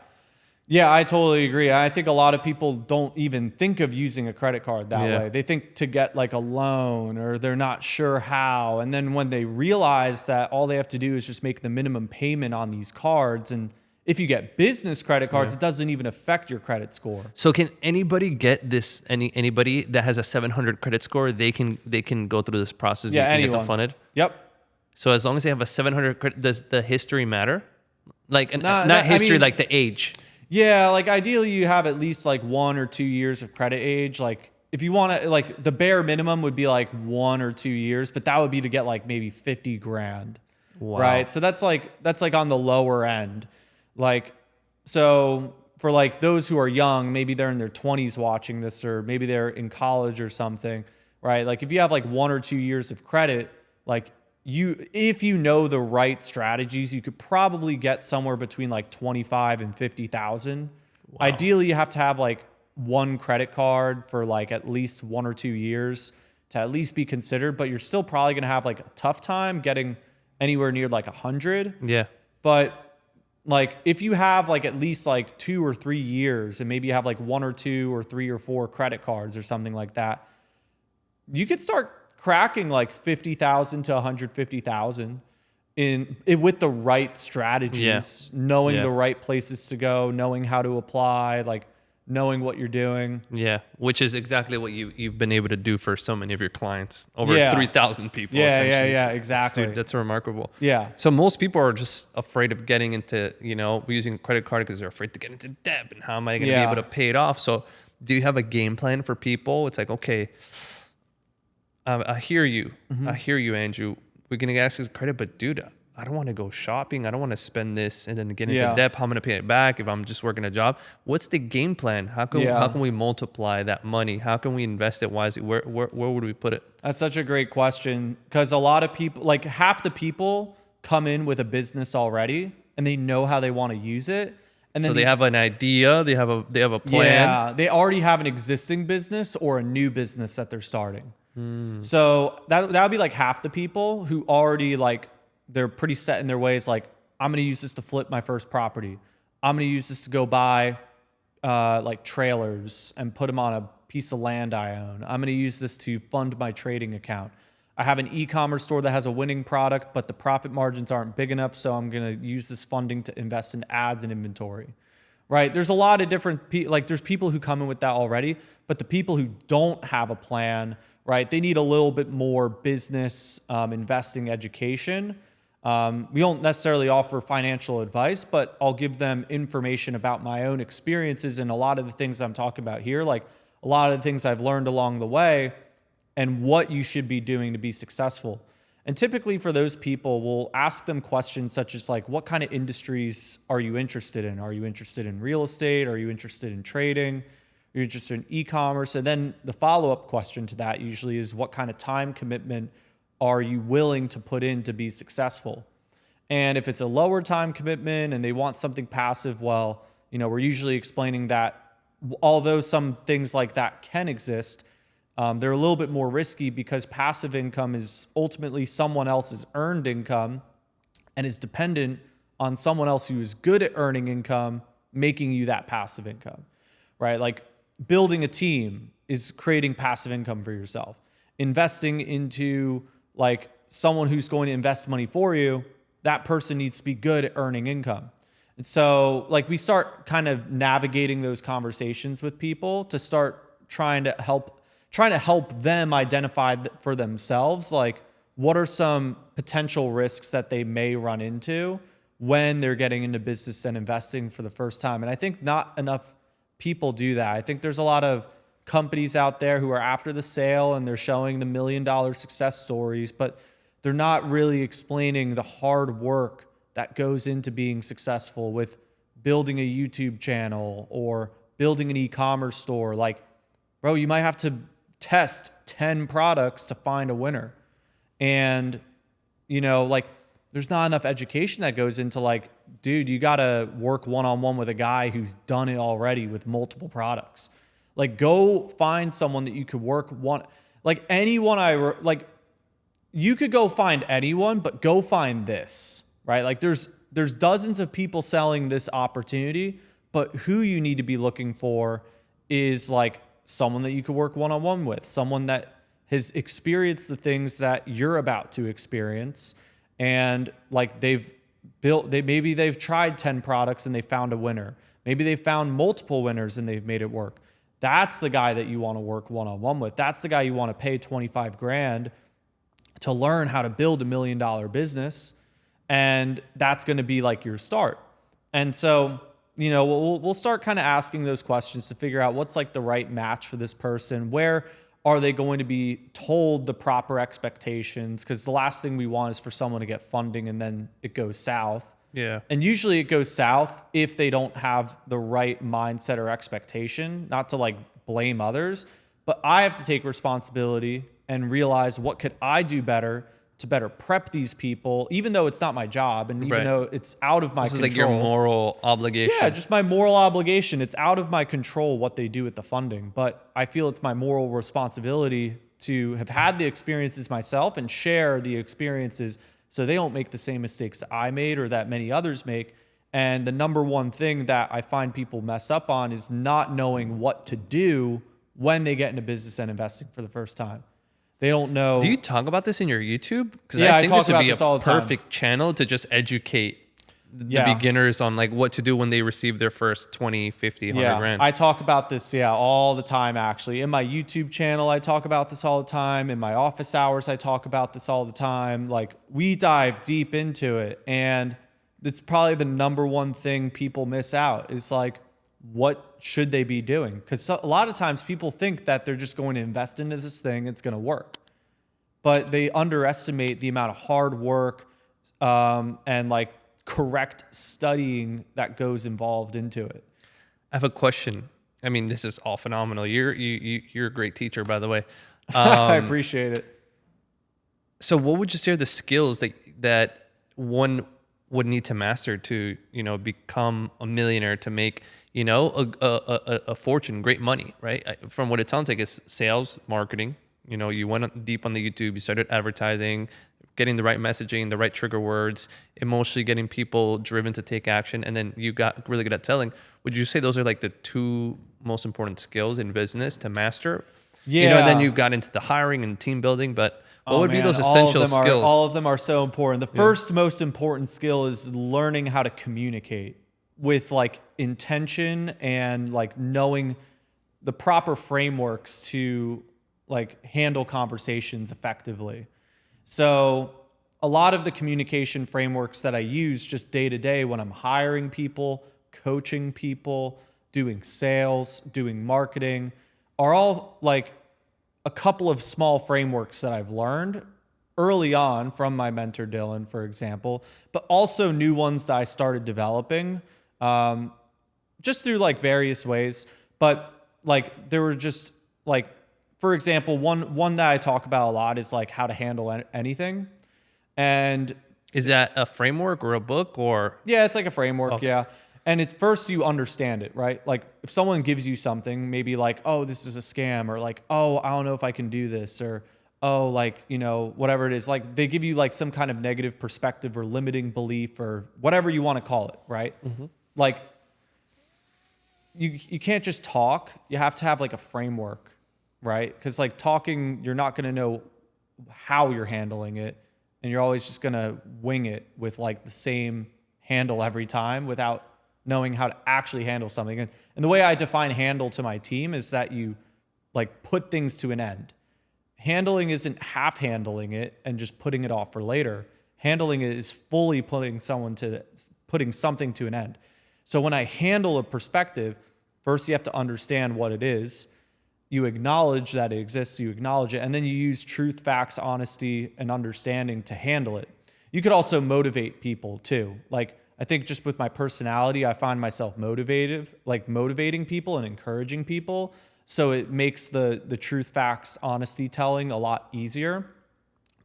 Yeah, I totally agree. I think a lot of people don't even think of using a credit card that way. They think to get like a loan, or they're not sure how. And then when they realize that all they have to do is just make the minimum payment on these cards, and if you get business credit cards, it doesn't even affect your credit score. So can anybody get this? Anybody that has a 700 credit score, they can go through this process. Yeah, and anyone. get funded. Yep. So as long as they have a 700 credit, does the history matter? Like not I history, mean, like the age. Yeah, like ideally you have at least like 1 or 2 years of credit age. Like if you want to, like the bare minimum would be like 1 or 2 years, but that would be to get like maybe 50 grand. Wow. Right. So that's like on the lower end. Like, so for like those who are young, maybe they're in their 20s watching this, or maybe they're in college or something, right? Like if you have like 1 or 2 years of credit, like if you know the right strategies, you could probably get somewhere between like 25 and 50,000. Wow. Ideally, you have to have like one credit card for like at least 1 or 2 years to at least be considered, but you're still probably going to have like a tough time getting anywhere near like 100. Yeah. But like if you have like at least like 2 or 3 years, and maybe you have like 1 or 2 or 3 or 4 credit cards or something like that, you could start cracking like 50,000 to 150,000 with the right strategies, knowing the right places to go, knowing how to apply, like knowing what you're doing. Yeah, which is exactly what you've been able to do for so many of your clients, over 3,000 people. Yeah, exactly. That's remarkable. Yeah. So most people are just afraid of getting into, using a credit card because they're afraid to get into debt, and how am I going to be able to pay it off? So do you have a game plan for people? It's like, okay, I hear you. I hear you, Andrew. We're going to ask this credit, but dude, I don't want to go shopping. I don't want to spend this and then get into debt. How am I going to pay it back if I'm just working a job? What's the game plan? How can we multiply that money? How can we invest it wisely? Where would we put it? That's such a great question, because a lot of people, like half the people come in with a business already and they know how they want to use it. And then so they have an idea, they have a plan. Yeah, they already have an existing business or a new business that they're starting. So that would be like half the people who already like, they're pretty set in their ways. Like, I'm going to use this to flip my first property. I'm going to use this to go buy like trailers and put them on a piece of land I own. I'm going to use this to fund my trading account. I have an e-commerce store that has a winning product, but the profit margins aren't big enough. So I'm going to use this funding to invest in ads and inventory, right? There's a lot of different people. Like there's people who come in with that already, but the people who don't have a plan, right? They need a little bit more business investing education. We don't necessarily offer financial advice, but I'll give them information about my own experiences and a lot of the things I'm talking about here, like a lot of the things I've learned along the way and what you should be doing to be successful. And typically for those people, we'll ask them questions such as like, what kind of industries are you interested in? Are you interested in real estate? Are you interested in trading? Are you interested in e-commerce? And then the follow-up question to that usually is, what kind of time commitment are you willing to put in to be successful? And if it's a lower time commitment and they want something passive, well, we're usually explaining that although some things like that can exist, they're a little bit more risky, because passive income is ultimately someone else's earned income and is dependent on someone else who is good at earning income, making you that passive income, right? Like building a team is creating passive income for yourself. Investing into like someone who's going to invest money for you, that person needs to be good at earning income. And so like we start kind of navigating those conversations with people to start trying to help them identify for themselves, like what are some potential risks that they may run into when they're getting into business and investing for the first time. And I think not enough people do that. I think there's a lot of companies out there who are after the sale and they're showing the $1 million success stories, but they're not really explaining the hard work that goes into being successful with building a YouTube channel or building an e-commerce store. Like, bro, you might have to test 10 products to find a winner. And, like there's not enough education that goes into like, dude, you got to work one-on-one with a guy who's done it already with multiple products. Like go find someone that you could work like anyone you could go find anyone, but go find this, right? Like there's dozens of people selling this opportunity, but who you need to be looking for is like someone that you could work one-on-one with, someone that has experienced the things that you're about to experience. And like maybe they've tried 10 products and they found a winner. Maybe they found multiple winners and they've made it work. That's the guy that you want to work one-on-one with. That's the guy you want to pay 25 grand to learn how to build $1 million business. And that's going to be like your start. And so, we'll start kind of asking those questions to figure out what's like the right match for this person. Where are they going to be told the proper expectations? Because the last thing we want is for someone to get funding and then it goes south. Yeah. And usually it goes south if they don't have the right mindset or expectation, not to like blame others, but I have to take responsibility and realize what could I do better to better prep these people, even though it's not my job and even Right. though it's out of my This is control. like your moral obligation. Yeah, just my moral obligation. It's out of my control what they do with the funding, but I feel it's my moral responsibility to have had the experiences myself and share the experiences so they don't make the same mistakes that I made or that many others make. And the number one thing that I find people mess up on is not knowing what to do when they get into business and investing for the first time. They don't know. Do you talk about this in your YouTube? Because Yeah, I think talk this would about be this a all the time. perfect channel to just educate the Yeah. beginners on like what to do when they receive their first 20, 50, 100 grand. I talk about this, all the time, actually. In my YouTube channel, I talk about this all the time. In my office hours, I talk about this all the time. Like, we dive deep into it. And it's probably the number one thing people miss out is like, what should they be doing? Because a lot of times people think that they're just going to invest into this thing, it's going to work. But they underestimate the amount of hard work and like correct studying that goes involved into it. I have a question. I mean, this is all phenomenal. You're a great teacher, by the way. I appreciate it. So what would you say are the skills that one would need to master to, become a millionaire, to make, a fortune, great money, right? From what it sounds like, it's sales, marketing. You went deep on the YouTube, you started advertising, getting the right messaging, the right trigger words, emotionally getting people driven to take action, and then you got really good at selling. Would you say those are like the two most important skills in business to master? Yeah. And then you got into the hiring and team building, but what would be those all essential of them skills? All of them are so important. The first most important skill is learning how to communicate with like intention and like knowing the proper frameworks to like handle conversations effectively. So a lot of the communication frameworks that I use just day to day when I'm hiring people, coaching people, doing sales, doing marketing are all like a couple of small frameworks that I've learned early on from my mentor, Dylan, for example, but also new ones that I started developing just through like various ways. But like there were just like, for example, one that I talk about a lot is like how to handle anything. And is that a framework or a book or? Yeah, it's like a framework. Okay. Yeah. And it's first you understand it, right? Like if someone gives you something, maybe like, oh, this is a scam, or like, oh, I don't know if I can do this, or oh, like, whatever it is, like they give you like some kind of negative perspective or limiting belief or whatever you want to call it, right? Mm-hmm. Like you can't just talk. You have to have like a framework, right? Because like talking, you're not going to know how you're handling it. And you're always just going to wing it with like the same handle every time without knowing how to actually handle something. And the way I define handle to my team is that you like put things to an end. Handling isn't half handling it and just putting it off for later. Handling it is fully putting something to an end. So when I handle a perspective, first you have to understand what it is. You acknowledge that it exists, you acknowledge it, and then you use truth, facts, honesty, and understanding to handle it. You could also motivate people too. Like, I think just with my personality, I find myself motivating people and encouraging people. So it makes the truth, facts, honesty telling a lot easier.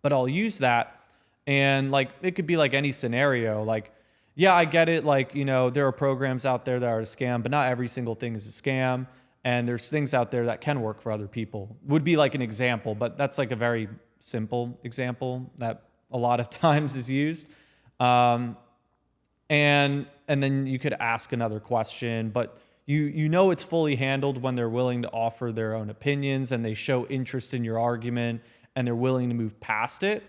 But I'll use that, and like it could be like any scenario. Like, yeah, I get it. Like, there are programs out there that are a scam, but not every single thing is a scam. And there's things out there that can work for other people. Would be like an example, but that's like a very simple example that a lot of times is used. And then you could ask another question, but you it's fully handled when they're willing to offer their own opinions and they show interest in your argument and they're willing to move past it.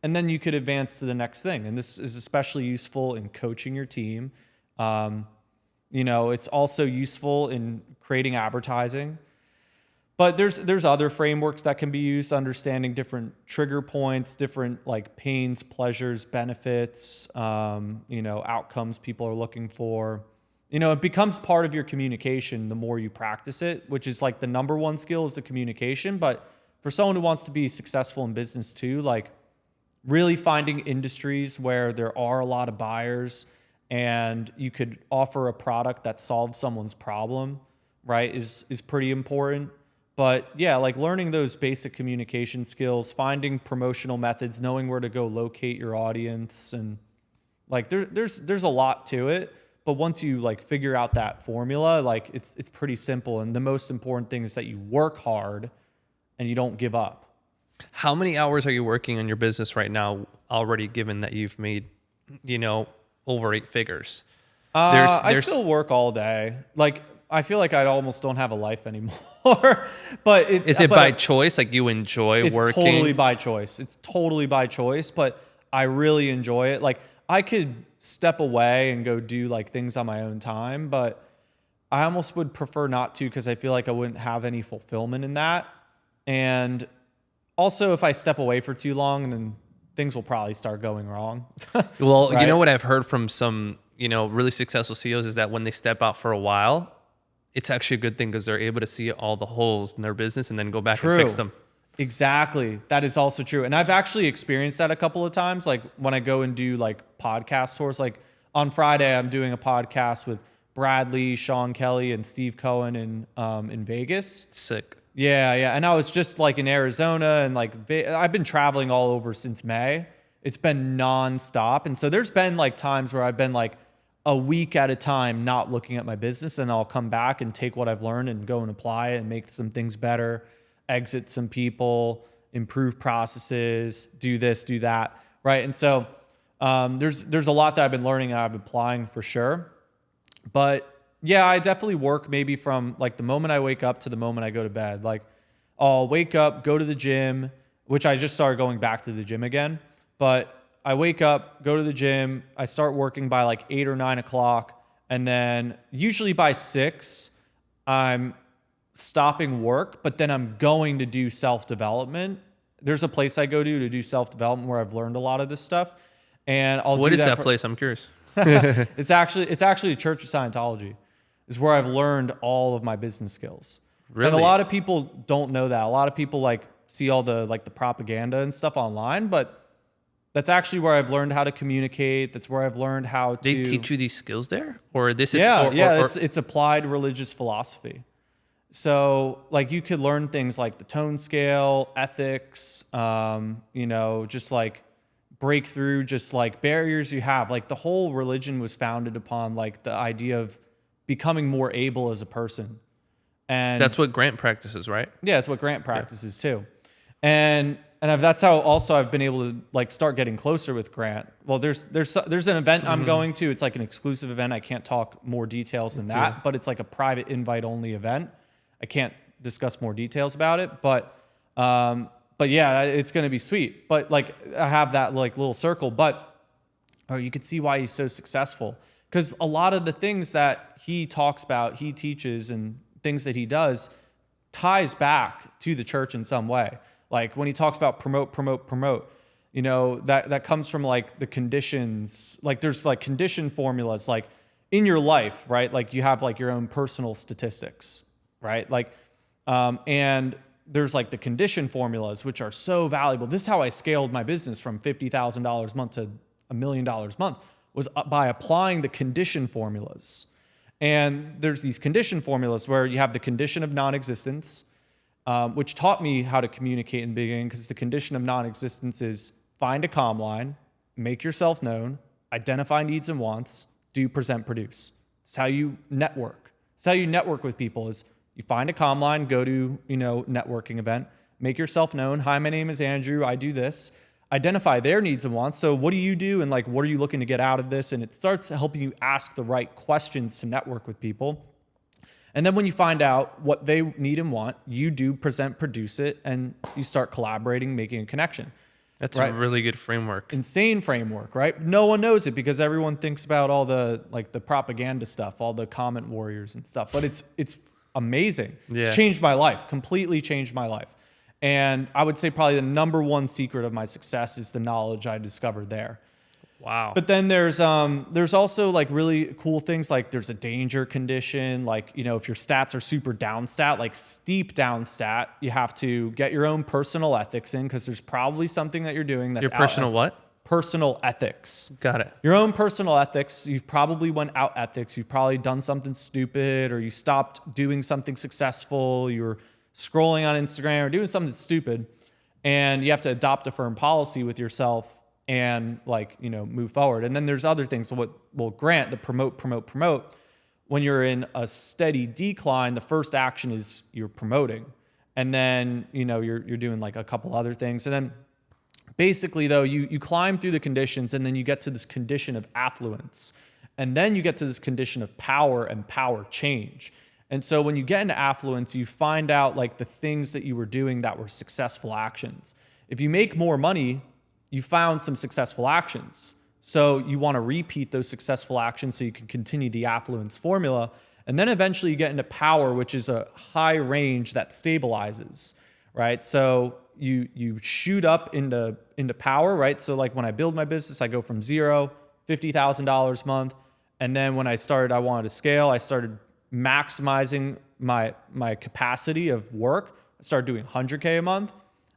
And then you could advance to the next thing. And this is especially useful in coaching your team. It's also useful in creating advertising. But there's other frameworks that can be used, understanding different trigger points, different like pains, pleasures, benefits, outcomes people are looking for. It becomes part of your communication the more you practice it, which is like the number one skill is the communication. But for someone who wants to be successful in business too, like really finding industries where there are a lot of buyers and you could offer a product that solves someone's problem, right, is pretty important. But yeah, like learning those basic communication skills, finding promotional methods, knowing where to go locate your audience, and like there's a lot to it. But once you like figure out that formula, like it's pretty simple. And the most important thing is that you work hard and you don't give up. How many hours are you working on your business right now already, given that you've made, over 8 figures? I still work all day. Like, I feel like I almost don't have a life anymore. But is it by choice? Like you enjoy working? It's totally by choice. It's totally by choice, but I really enjoy it. Like I could step away and go do like things on my own time, but I almost would prefer not to, because I feel like I wouldn't have any fulfillment in that. And also, if I step away for too long, then things will probably start going wrong. Well, right? You know what I've heard from some, really successful CEOs is that when they step out for a while, it's actually a good thing because they're able to see all the holes in their business and then go back and fix them. Exactly. That is also true. And I've actually experienced that a couple of times. Like when I go and do like podcast tours, like on Friday, I'm doing a podcast with Bradley, Sean Kelly, and Steve Cohen in Vegas. Sick. Yeah. And I was just like in Arizona, and like I've been traveling all over since May. It's been nonstop. And so there's been like times where I've been like a week at a time not looking at my business, and I'll come back and take what I've learned and go and apply it and make some things better, exit some people, improve processes, do this, do that, right? And so there's a lot that I've been learning and I'm applying for sure. But yeah, I definitely work maybe from like the moment I wake up to the moment I go to bed. Like I'll wake up, go to the gym, which I just started going back to the gym again. But I wake up, go to the gym, I start working by like 8 or 9 o'clock. And then usually by 6, I'm stopping work, but then I'm going to do self-development. There's a place I go to do self-development where I've learned a lot of this stuff. And I'll What do is that for, place? I'm curious. It's actually a Church of Scientology. Is where I've learned all of my business skills. Really? And a lot of people don't know that. A lot of people like see all the like the propaganda and stuff online, but that's actually where I've learned how to communicate. That's where I've learned how to. They teach you these skills there, or this is It's applied religious philosophy. So like you could learn things like the tone scale, ethics, just like break through just like barriers you have. Like the whole religion was founded upon like the idea of becoming more able as a person. And that's what Grant practices, right? Yeah, it's what Grant practices too. And that's how also I've been able to like start getting closer with Grant. Well, there's an event I'm going to. It's like an exclusive event. I can't talk more details than that, but it's like a private invite only event. I can't discuss more details about it, but yeah, it's going to be sweet. But like I have that like little circle, but you can see why he's so successful. Because a lot of the things that he talks about, he teaches, and things that he does ties back to the church in some way. Like when he talks about promote, that comes from like the conditions. Like there's like condition formulas, like in your life, right? Like you have like your own personal statistics, right? Like, and there's like the condition formulas, which are so valuable. This is how I scaled my business from $50,000 a month to $1 million a month. Was by applying the condition formulas. And there's these condition formulas where you have the condition of non-existence, which taught me how to communicate in the beginning, because the condition of non-existence is find a comm line, make yourself known, identify needs and wants, do, present, produce. It's how you network. It's how you network with people is you find a comm line, go to, networking event, make yourself known. Hi, my name is Andrew. I do this. Identify their needs and wants. So what do you do? And like, what are you looking to get out of this? And it starts helping you ask the right questions to network with people. And then when you find out what they need and want, you do present, produce it, and you start collaborating, making a connection. That's a really good framework. Insane framework, right? No one knows it because everyone thinks about all the like the propaganda stuff, all the comment warriors and stuff. But it's amazing. Yeah. It's changed my life, completely changed my life. And I would say probably the number one secret of my success is the knowledge I discovered there. Wow. But then there's also like really cool things, like there's a danger condition. Like, if your stats are super down stat, like steep down stat, you have to get your own personal ethics in, because there's probably something that you're doing that's your personal what? personal ethics. Got it. Your own personal ethics. You've probably went out ethics. You've probably done something stupid, or you stopped doing something successful. You were scrolling on Instagram or doing something stupid, and you have to adopt a firm policy with yourself and move forward. And then there's other things. So grant the promote. When you're in a steady decline, the first action is you're promoting. And then, you're doing like a couple other things. And then basically though, you climb through the conditions, and then you get to this condition of affluence. And then you get to this condition of power and power change. And so when you get into affluence, you find out like the things that you were doing that were successful actions. If you make more money, you found some successful actions. So you want to repeat those successful actions so you can continue the affluence formula. And then eventually you get into power, which is a high range that stabilizes, right? So you shoot up into power, right? So like when I build my business, I go from zero, $50,000 a month. And then when I wanted to scale, I started maximizing my capacity of work. I started doing 100K a month.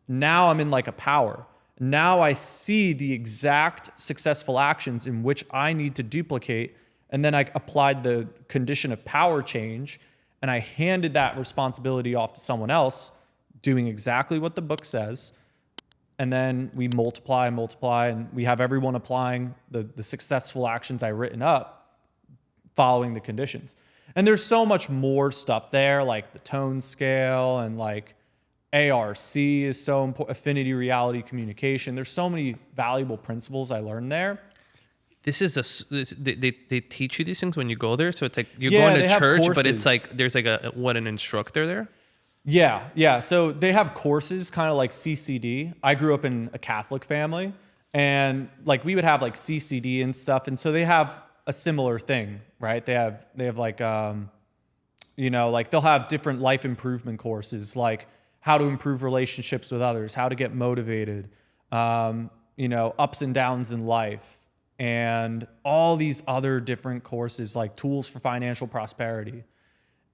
Now I'm in like a power. Now I see the exact successful actions in which I need to duplicate. And then I applied the condition of power change, and I handed that responsibility off to someone else, doing exactly what the book says. And then we multiply, and we have everyone applying the successful actions I've written up, following the conditions. And there's so much more stuff there, like the tone scale and like ARC is so important, affinity reality communication. There's so many valuable principles I learned there. They teach you these things when you go there. So it's like you're going to church, but it's like there's like an instructor there. Yeah. So they have courses kind of like CCD. I grew up in a Catholic family, and like we would have like CCD and stuff. And so they have a similar thing, right? They have like, like they'll have different life improvement courses, like how to improve relationships with others, how to get motivated, ups and downs in life, and all these other different courses like tools for financial prosperity.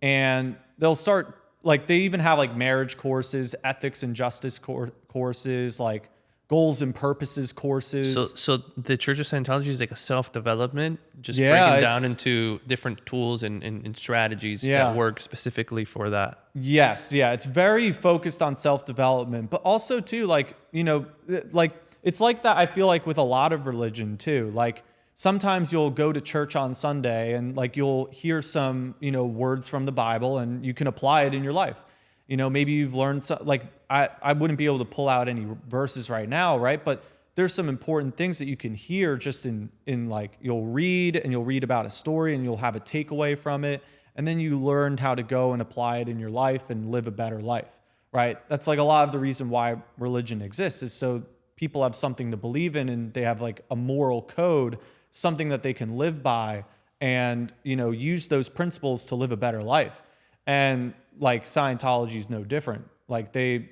And they'll start, like they even have like marriage courses, ethics and justice courses, like goals and purposes courses. So the Church of Scientology is like a self-development, just breaking down into different tools and strategies that work specifically for that. Yes. Yeah. It's very focused on self-development, but also too, like, it's like that. I feel like with a lot of religion too, like sometimes you'll go to church on Sunday and like you'll hear some, words from the Bible, and you can apply it in your life. Maybe you've learned like I wouldn't be able to pull out any verses right now, right? But there's some important things that you can hear just in like you'll read about a story and you'll have a takeaway from it, and then you learned how to go and apply it in your life and live a better life, right? That's like a lot of the reason why religion exists, is so people have something to believe in, and they have like a moral code, something that they can live by, and use those principles to live a better life. And like Scientology is no different. Like they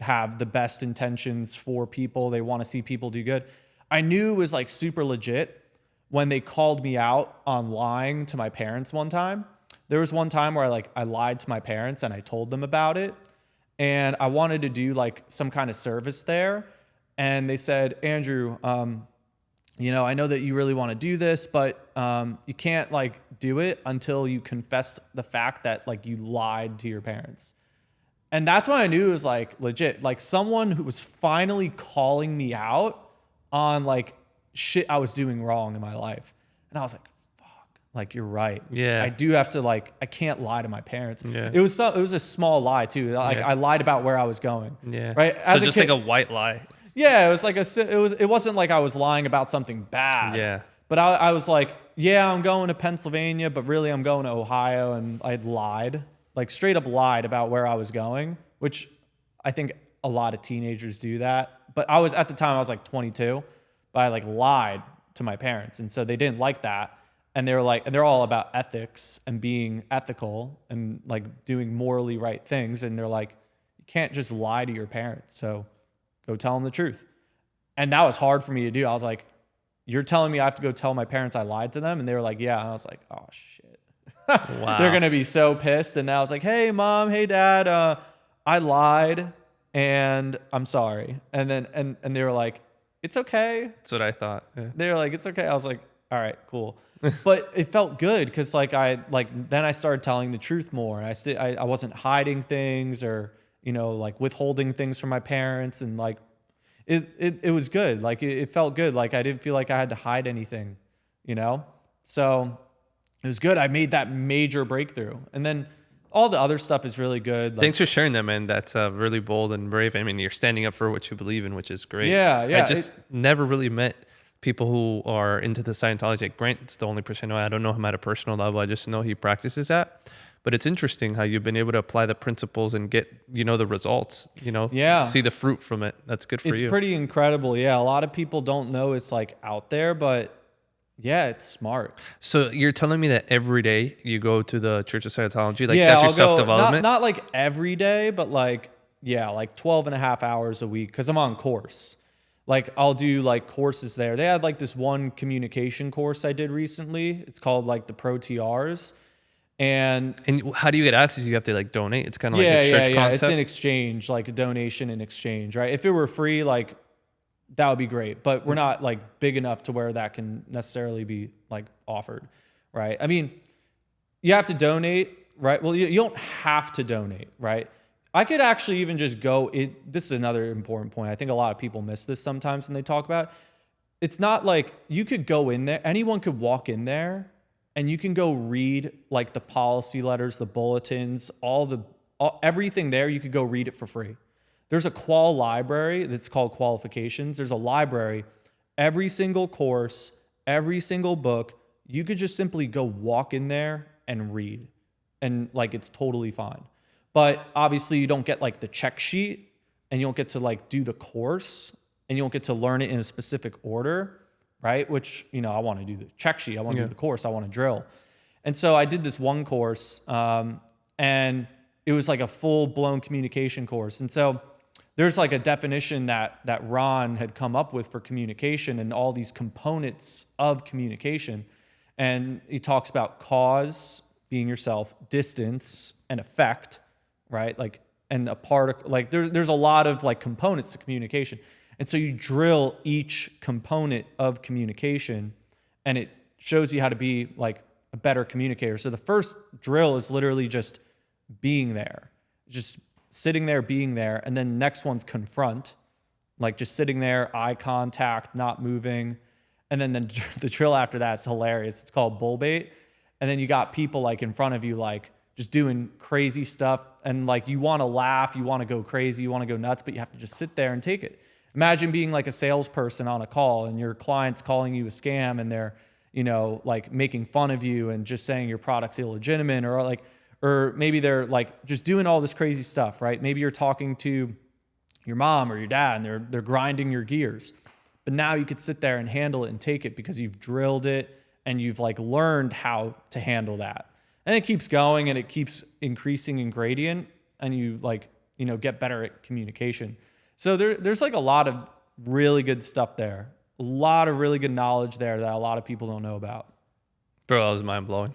have the best intentions for people. They want to see people do good. I knew it was like super legit when they called me out on lying to my parents one time. There was one time where I lied to my parents and I told them about it, and I wanted to do like some kind of service there. And they said, Andrew, I know that you really want to do this, but you can't like do it until you confess the fact that like you lied to your parents. And that's when I knew it was like legit, like someone who was finally calling me out on like shit I was doing wrong in my life. And I was like, fuck, like you're right. Yeah. I do have to I can't lie to my parents. Yeah. It was a small lie too. Like I lied about where I was going. Yeah. Right. So just like a white lie. Yeah, it was like it wasn't like I was lying about something bad. Yeah. But I was like, yeah, I'm going to Pennsylvania, but really I'm going to Ohio, and I lied, like straight up lied about where I was going, which I think a lot of teenagers do that. But at the time I was like 22, but I like lied to my parents, and so they didn't like that, and they're all about ethics and being ethical and like doing morally right things, and they're like, you can't just lie to your parents, so go tell them the truth. And that was hard for me to do. I was like, you're telling me I have to go tell my parents I lied to them? And they were like, yeah. And I was like, oh shit. Wow. They're going to be so pissed. And then I was like, hey mom, hey dad, I lied and I'm sorry. And then, and they were like, it's okay. That's what I thought. Yeah. They're like, it's okay. I was like, all right, cool. But it felt good because then I started telling the truth more. I wasn't hiding things or, like withholding things from my parents, and like it was good. Like it felt good. Like I didn't feel like I had to hide anything, So it was good. I made that major breakthrough. And then all the other stuff is really good. Thanks for sharing that, man. That's really bold and brave. I mean, you're standing up for what you believe in, which is great. Yeah. I just never really met people who are into the Scientology. Like Grant's the only person I know. I don't know him at a personal level. I just know he practices that. But it's interesting how you've been able to apply the principles and get, the results, see the fruit from it. That's good for you. It's pretty incredible. Yeah. A lot of people don't know it's like out there, but yeah, it's smart. So you're telling me that every day you go to the Church of Scientology? Like that's your self-development? Not like every day, but like 12 and a half hours a week because I'm on course. Like I'll do like courses there. They had like this one communication course I did recently. It's called like the Pro TRs. And how do you get access? You have to like donate. It's kind of like a church concept. It's an exchange, like a donation in exchange, right? If it were free, like that would be great, but we're not like big enough to where that can necessarily be like offered, right? I mean, you have to donate, right? Well, you don't have to donate, right? I could actually even just go. This is another important point. I think a lot of people miss this sometimes when they talk about it. It's not like you could go in there. Anyone could walk in there and you can go read like the policy letters, the bulletins, everything there. You could go read it for free. There's a qual library that's called qualifications. There's a library. Every single course, every single book, you could just simply go walk in there and read. And like it's totally fine. But obviously you don't get like the check sheet and you don't get to like do the course and you don't get to learn it in a specific order, right? Which, I want to do the check sheet. I want to do the course. I want to drill. And so I did this one course and it was like a full blown communication course. And so there's like a definition that Ron had come up with for communication and all these components of communication. And he talks about cause, being yourself, distance, and effect, right? Like, and a particle, like there's a lot of like components to communication. And so you drill each component of communication and it shows you how to be like a better communicator. So the first drill is literally just being there, just sitting there, being there. And then next one's confront, like just sitting there, eye contact, not moving. And then the drill after that is hilarious. It's called bull bait. And then you got people like in front of you, like just doing crazy stuff. And like, you want to laugh, you want to go crazy, you want to go nuts, but you have to just sit there and take it. Imagine being like a salesperson on a call and your client's calling you a scam and they're, like making fun of you and just saying your product's illegitimate or maybe they're like just doing all this crazy stuff, right? Maybe you're talking to your mom or your dad and they're grinding your gears. But now you could sit there and handle it and take it because you've drilled it and you've like learned how to handle that. And it keeps going and it keeps increasing in gradient and you like, get better at communication. So there's like a lot of really good stuff there. A lot of really good knowledge there that a lot of people don't know about. Bro, that was mind blowing.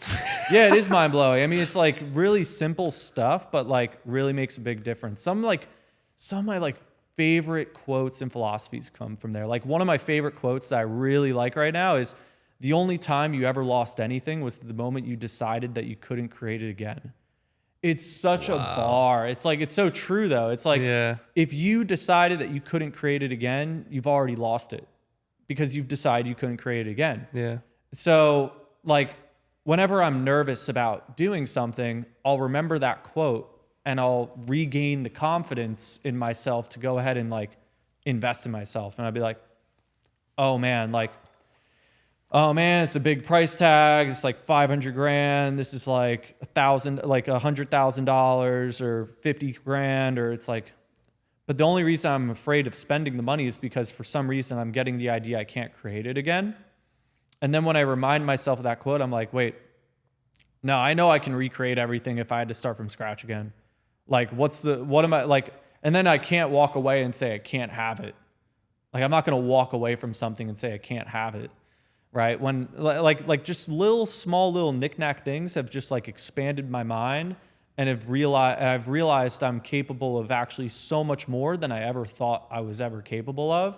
Yeah, it is mind blowing. I mean, it's like really simple stuff, but like really makes a big difference. Some of my like favorite quotes and philosophies come from there. Like one of my favorite quotes that I really like right now is the only time you ever lost anything was the moment you decided that you couldn't create it again. It's such a bar. It's like, it's so true though. It's like, if you decided that you couldn't create it again, you've already lost it because you've decided you couldn't create it again. Yeah. So like whenever I'm nervous about doing something, I'll remember that quote and I'll regain the confidence in myself to go ahead and like invest in myself. And I'll be like, oh man, it's a big price tag. It's like 500 grand. This is like $100,000 or 50 grand, or it's like, but the only reason I'm afraid of spending the money is because for some reason I'm getting the idea I can't create it again. And then when I remind myself of that quote, I'm like, wait, no, I know I can recreate everything if I had to start from scratch again. Like, what am I like? And then I can't walk away and say I can't have it. Like, I'm not going to walk away from something and say I can't have it. Right? When like just small little knick-knack things have just like expanded my mind and I've realized I'm capable of actually so much more than I ever thought I was ever capable of.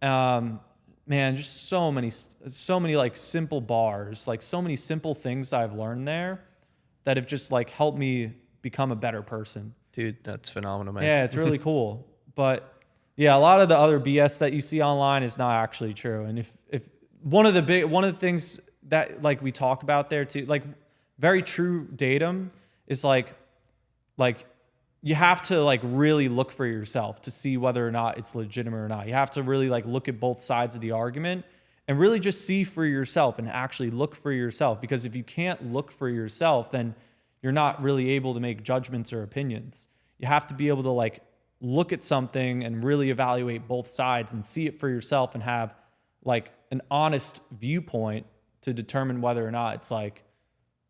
Man, just so many like simple bars, like so many simple things I've learned there that have just like helped me become a better person. Dude, that's phenomenal, man. Yeah, it's really cool. But yeah, a lot of the other BS that you see online is not actually true. And if one of the things that like we talk about there too, like very true datum is like you have to like really look for yourself to see whether or not it's legitimate or not. You have to really like look at both sides of the argument and really just see for yourself and actually look for yourself. Because if you can't look for yourself, then you're not really able to make judgments or opinions. You have to be able to like look at something and really evaluate both sides and see it for yourself and have like an honest viewpoint to determine whether or not it's like,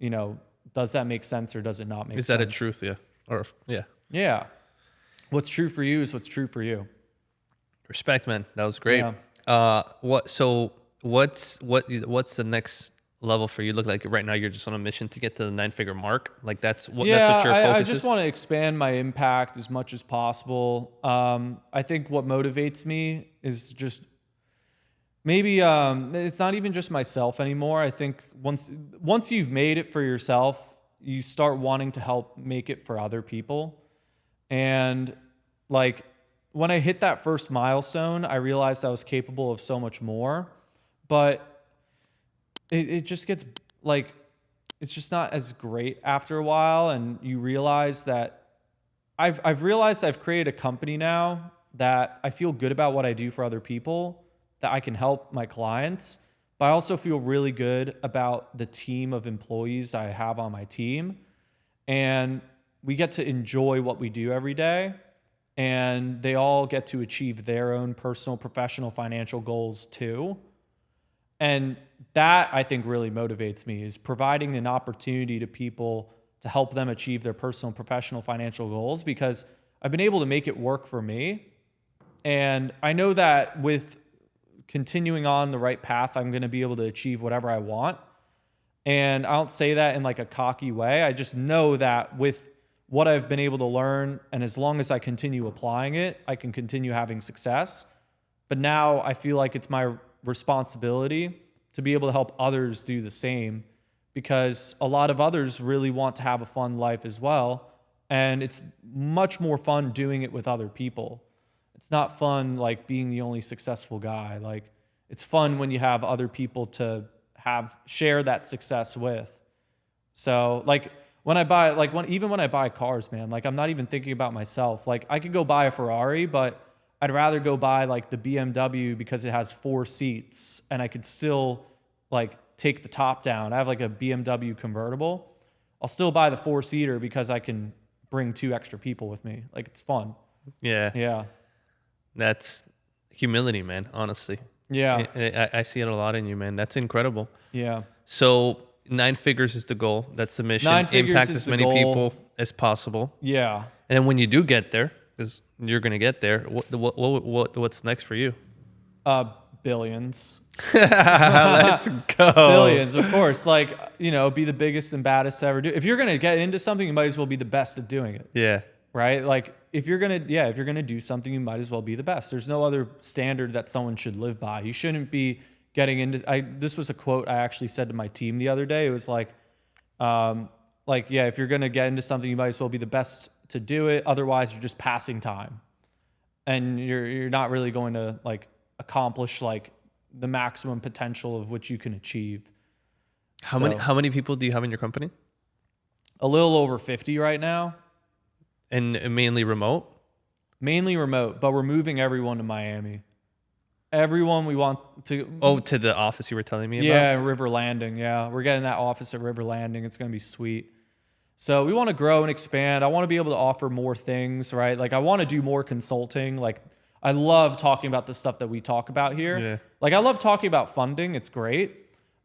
you know, does that make sense or does it not make sense? Is that a truth? Yeah. Or yeah. Yeah. What's true for you is what's true for you. Respect, man. That was great. Yeah. What's the next level for you? Look like right now you're just on a mission to get to the 9-figure mark. Like that's what your focus I just is. want to expand my impact as much as possible. I think what motivates me is just maybe it's not even just myself anymore. I think once you've made it for yourself, you start wanting to help make it for other people. And like when I hit that first milestone, I realized I was capable of so much more, but it just gets like, it's just not as great after a while. And you realize that I've realized I've created a company now that I feel good about what I do for other people, that I can help my clients, but I also feel really good about the team of employees I have on my team. And we get to enjoy what we do every day, and they all get to achieve their own personal, professional, financial goals too. And that I think really motivates me, is providing an opportunity to people to help them achieve their personal, professional, financial goals, because I've been able to make it work for me. And I know that with continuing on the right path, I'm going to be able to achieve whatever I want. And I don't say that in like a cocky way. I just know that with what I've been able to learn, and as long as I continue applying it, I can continue having success. But now I feel like it's my responsibility to be able to help others do the same, because a lot of others really want to have a fun life as well. And it's much more fun doing it with other people. It's not fun like being the only successful guy. Like it's fun when you have other people to share that success with. So like when I buy, even when I buy cars, man, like I'm not even thinking about myself. Like I could go buy a Ferrari, but I'd rather go buy like the BMW because it has 4 seats and I could still like take the top down. I have like a BMW convertible. I'll still buy the 4-seater because I can bring 2 extra people with me. Like it's fun. Yeah. Yeah. That's humility, man. Honestly. Yeah. I see it a lot in you, man. That's incredible. Yeah. So 9 figures is the goal. That's the mission. 9 figures Impact is as the many goal. people as possible. Yeah. And then when you do get there, because you're going to get there, what's next for you? Billions. Let's go. Billions, of course. Like, you know, be the biggest and baddest to ever do. If you're going to get into something, you might as well be the best at doing it. Yeah. Right? Like if you're going to do something, you might as well be the best. There's no other standard that someone should live by. You shouldn't be getting into, this was a quote I actually said to my team the other day. It was like, if you're going to get into something, you might as well be the best to do it. Otherwise you're just passing time and you're not really going to like accomplish like the maximum potential of which you can achieve. How many people do you have in your company? A little over 50 right now. And mainly remote? Mainly remote, but we're moving everyone to Miami. Everyone we want to... Oh, to the office you were telling me about? Yeah, River Landing. Yeah, we're getting that office at River Landing. It's going to be sweet. So we want to grow and expand. I want to be able to offer more things, right? Like I want to do more consulting. Like I love talking about the stuff that we talk about here. Yeah. Like I love talking about funding. It's great.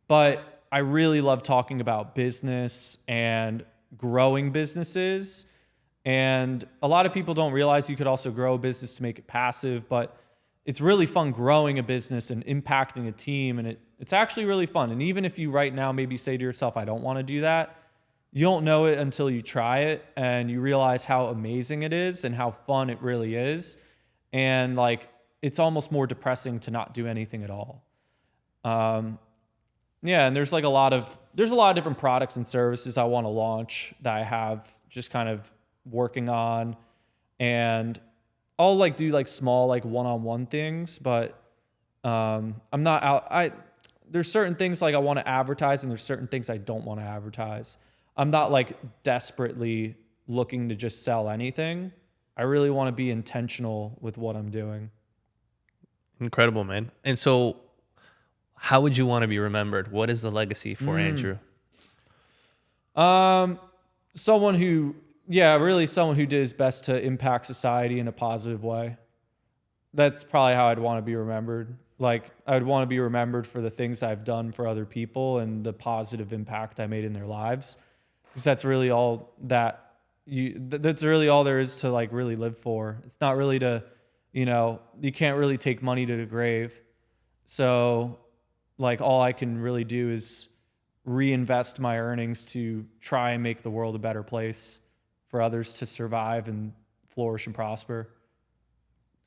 But I really love talking about business and growing businesses. And a lot of people don't realize you could also grow a business to make it passive, but it's really fun growing a business and impacting a team. And it's actually really fun. And even if you right now maybe say to yourself, I don't want to do that, you don't know it until you try it and you realize how amazing it is and how fun it really is. And like, it's almost more depressing to not do anything at all. Yeah, and there's a lot of different products and services I want to launch that I have just kind of working on, and I'll do small one-on-one things, but I'm not out. There's certain things I want to advertise, and there's certain things I don't want to advertise. I'm not desperately looking to just sell anything. I really want to be intentional with what I'm doing. Incredible, man. And so how would you want to be remembered? What is the legacy for Andrew? Someone who did his best to impact society in a positive way. That's probably how I'd want to be remembered. I'd want to be remembered for the things I've done for other people and the positive impact I made in their lives. Because that's really all that's really all there is to really live for. It's not really to, you can't really take money to the grave. So all I can really do is reinvest my earnings to try and make the world a better place for others to survive and flourish and prosper.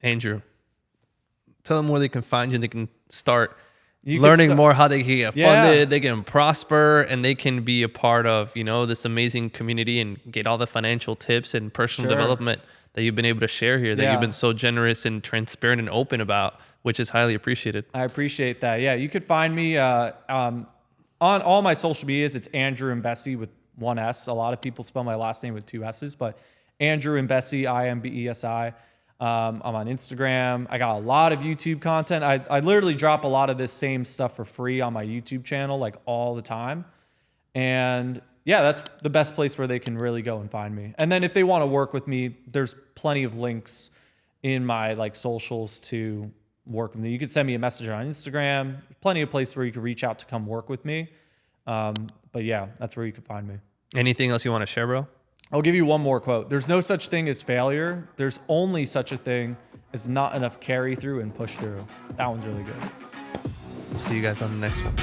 Andrew, tell them where they can find you and they can start learning more, how they can get funded, they can prosper, and they can be a part of, this amazing community and get all the financial tips and personal development that you've been able to share here, that you've been so generous and transparent and open about, which is highly appreciated. I appreciate that. Yeah, you could find me on all my social medias. It's Andrew Imbesi with one S. A lot of people spell my last name with two S's, but Andrew Imbesi, Imbesi. I'm on Instagram. I got a lot of YouTube content. I literally drop a lot of this same stuff for free on my YouTube channel, all the time. And yeah, that's the best place where they can really go and find me. And then if they want to work with me, there's plenty of links in my socials to work with me. You could send me a message on Instagram. Plenty of places where you can reach out to come work with me. But yeah, that's where you can find me. Anything else you want to share, bro? I'll give you one more quote. There's no such thing as failure. There's only such a thing as not enough carry through and push through. That one's really good. We'll see you guys on the next one.